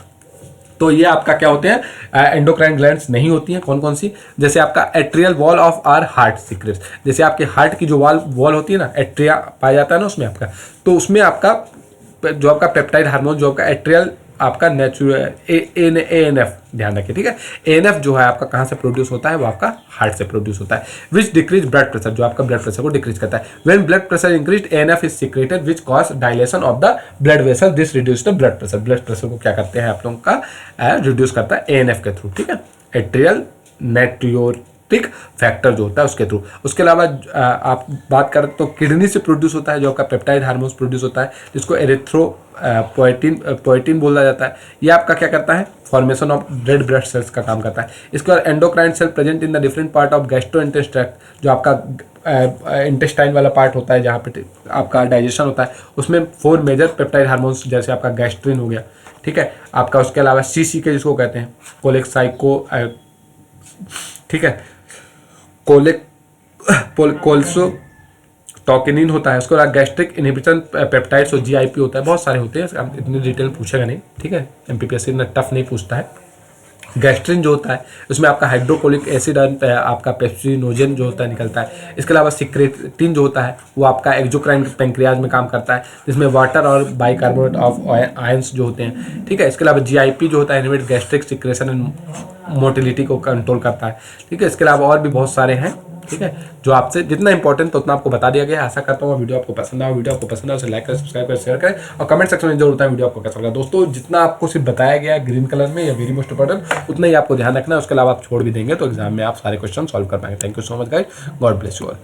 तो ये आपका क्या होते हैं, एंडोक्राइन ग्लैंड्स नहीं होती हैं, कौन कौन सी, जैसे आपका atrial wall of our heart secretes, जैसे आपके हार्ट की जो वॉल होती है ना, एट्रिया पाया जाता है ना उसमें आपका, तो उसमें आपका जो आपका पेप्टाइड हार्मोन जो आपका एट्रियल आपका नेचुरल ANF ध्यान रखिए, ठीक है। ANF जो है आपका कहाँ से प्रोड्यूस होता है, वो आपका हार्ट से प्रोड्यूस होता है। विच डिक्रीज ब्लड प्रेशर, जो आपका ब्लड प्रेशर को डिक्रीज करता है। When blood pressure increase ANF is secreted which cause dilation of the blood vessel, this reduce the blood pressure, blood pressure को क्या करते हैं आप लोगों का रिड्यूस करता है ANF के थ्रू, ठीक है, एट्रियल नेट्रियोटिक फैक्टर जो होता है उसके थ्रू। उसके अलावा आप बात करें तो किडनी से प्रोड्यूस होता है जो आपका पेप्टाइड हार्मोन्स प्रोड्यूस होता है, जिसको एरिथ्रोपोएटिन बोला जाता है। ये आपका क्या करता है, formation of red blood cells का काम करता है। इसके बाद endocrine cell present in the different part of gastrointestinal tract, जो आपका इंटेस्टाइन वाला पार्ट होता है जहाँ पे आपका डाइजेशन होता है, उसमें 4 मेजर पेप्टाइड हार्मोन्स, जैसे आपका गैस्ट्रिन हो गया, ठीक है, आपका उसके अलावा CCK जिसको कहते हैं कोलेक्साइको, ठीक है, कोल्सो टॉकिनिन होता है, उसके बाद गैस्ट्रिक इनहिबिशन पेप्टाइड्स और GIP होता है, बहुत सारे होते हैं, इतनी डिटेल पूछेगा नहीं, ठीक है, MPPSC इतना टफ नहीं पूछता है। गैस्ट्रिन जो होता है उसमें आपका हाइड्रोक्लोरिक एसिड और आपका पेप्सिनोजन जो होता है निकलता है। इसके अलावा सिक्रेटिन जो होता है वो आपका एक्सोक्राइन पैंक्रियाज में काम करता है, जिसमें वाटर और बाइकार्बोनेट ऑफ आयंस जो होते हैं, ठीक है। इसके अलावा जीआईपी जो होता है inhibit gastric secretion and motility को कंट्रोल करता है, ठीक है। इसके अलावा और भी बहुत सारे हैं, ठीक है, जो आपसे जितना इंपॉर्टेंट तो उतना आपको बता दिया गया है। आशा करता हूँ वीडियो आपको पसंद आया। वीडियो आपको पसंद आया उसे लाइक करें, सब्सक्राइब करें, शेयर करें और कमेंट सेक्शन में जरूर बताएं वीडियो आपको कैसा लगा। दोस्तों जितना आपको सिर्फ बताया गया है ग्रीन कलर में या वेरी मोस्ट इंपॉर्टेंट, उतना ही आपको ध्यान रखना है। उसके अलावा आप छोड़ भी देंगे तो एग्जाम में आप सारे क्वेश्चन सॉल्व कर पाएंगे। Thank you so much guys, God bless you all.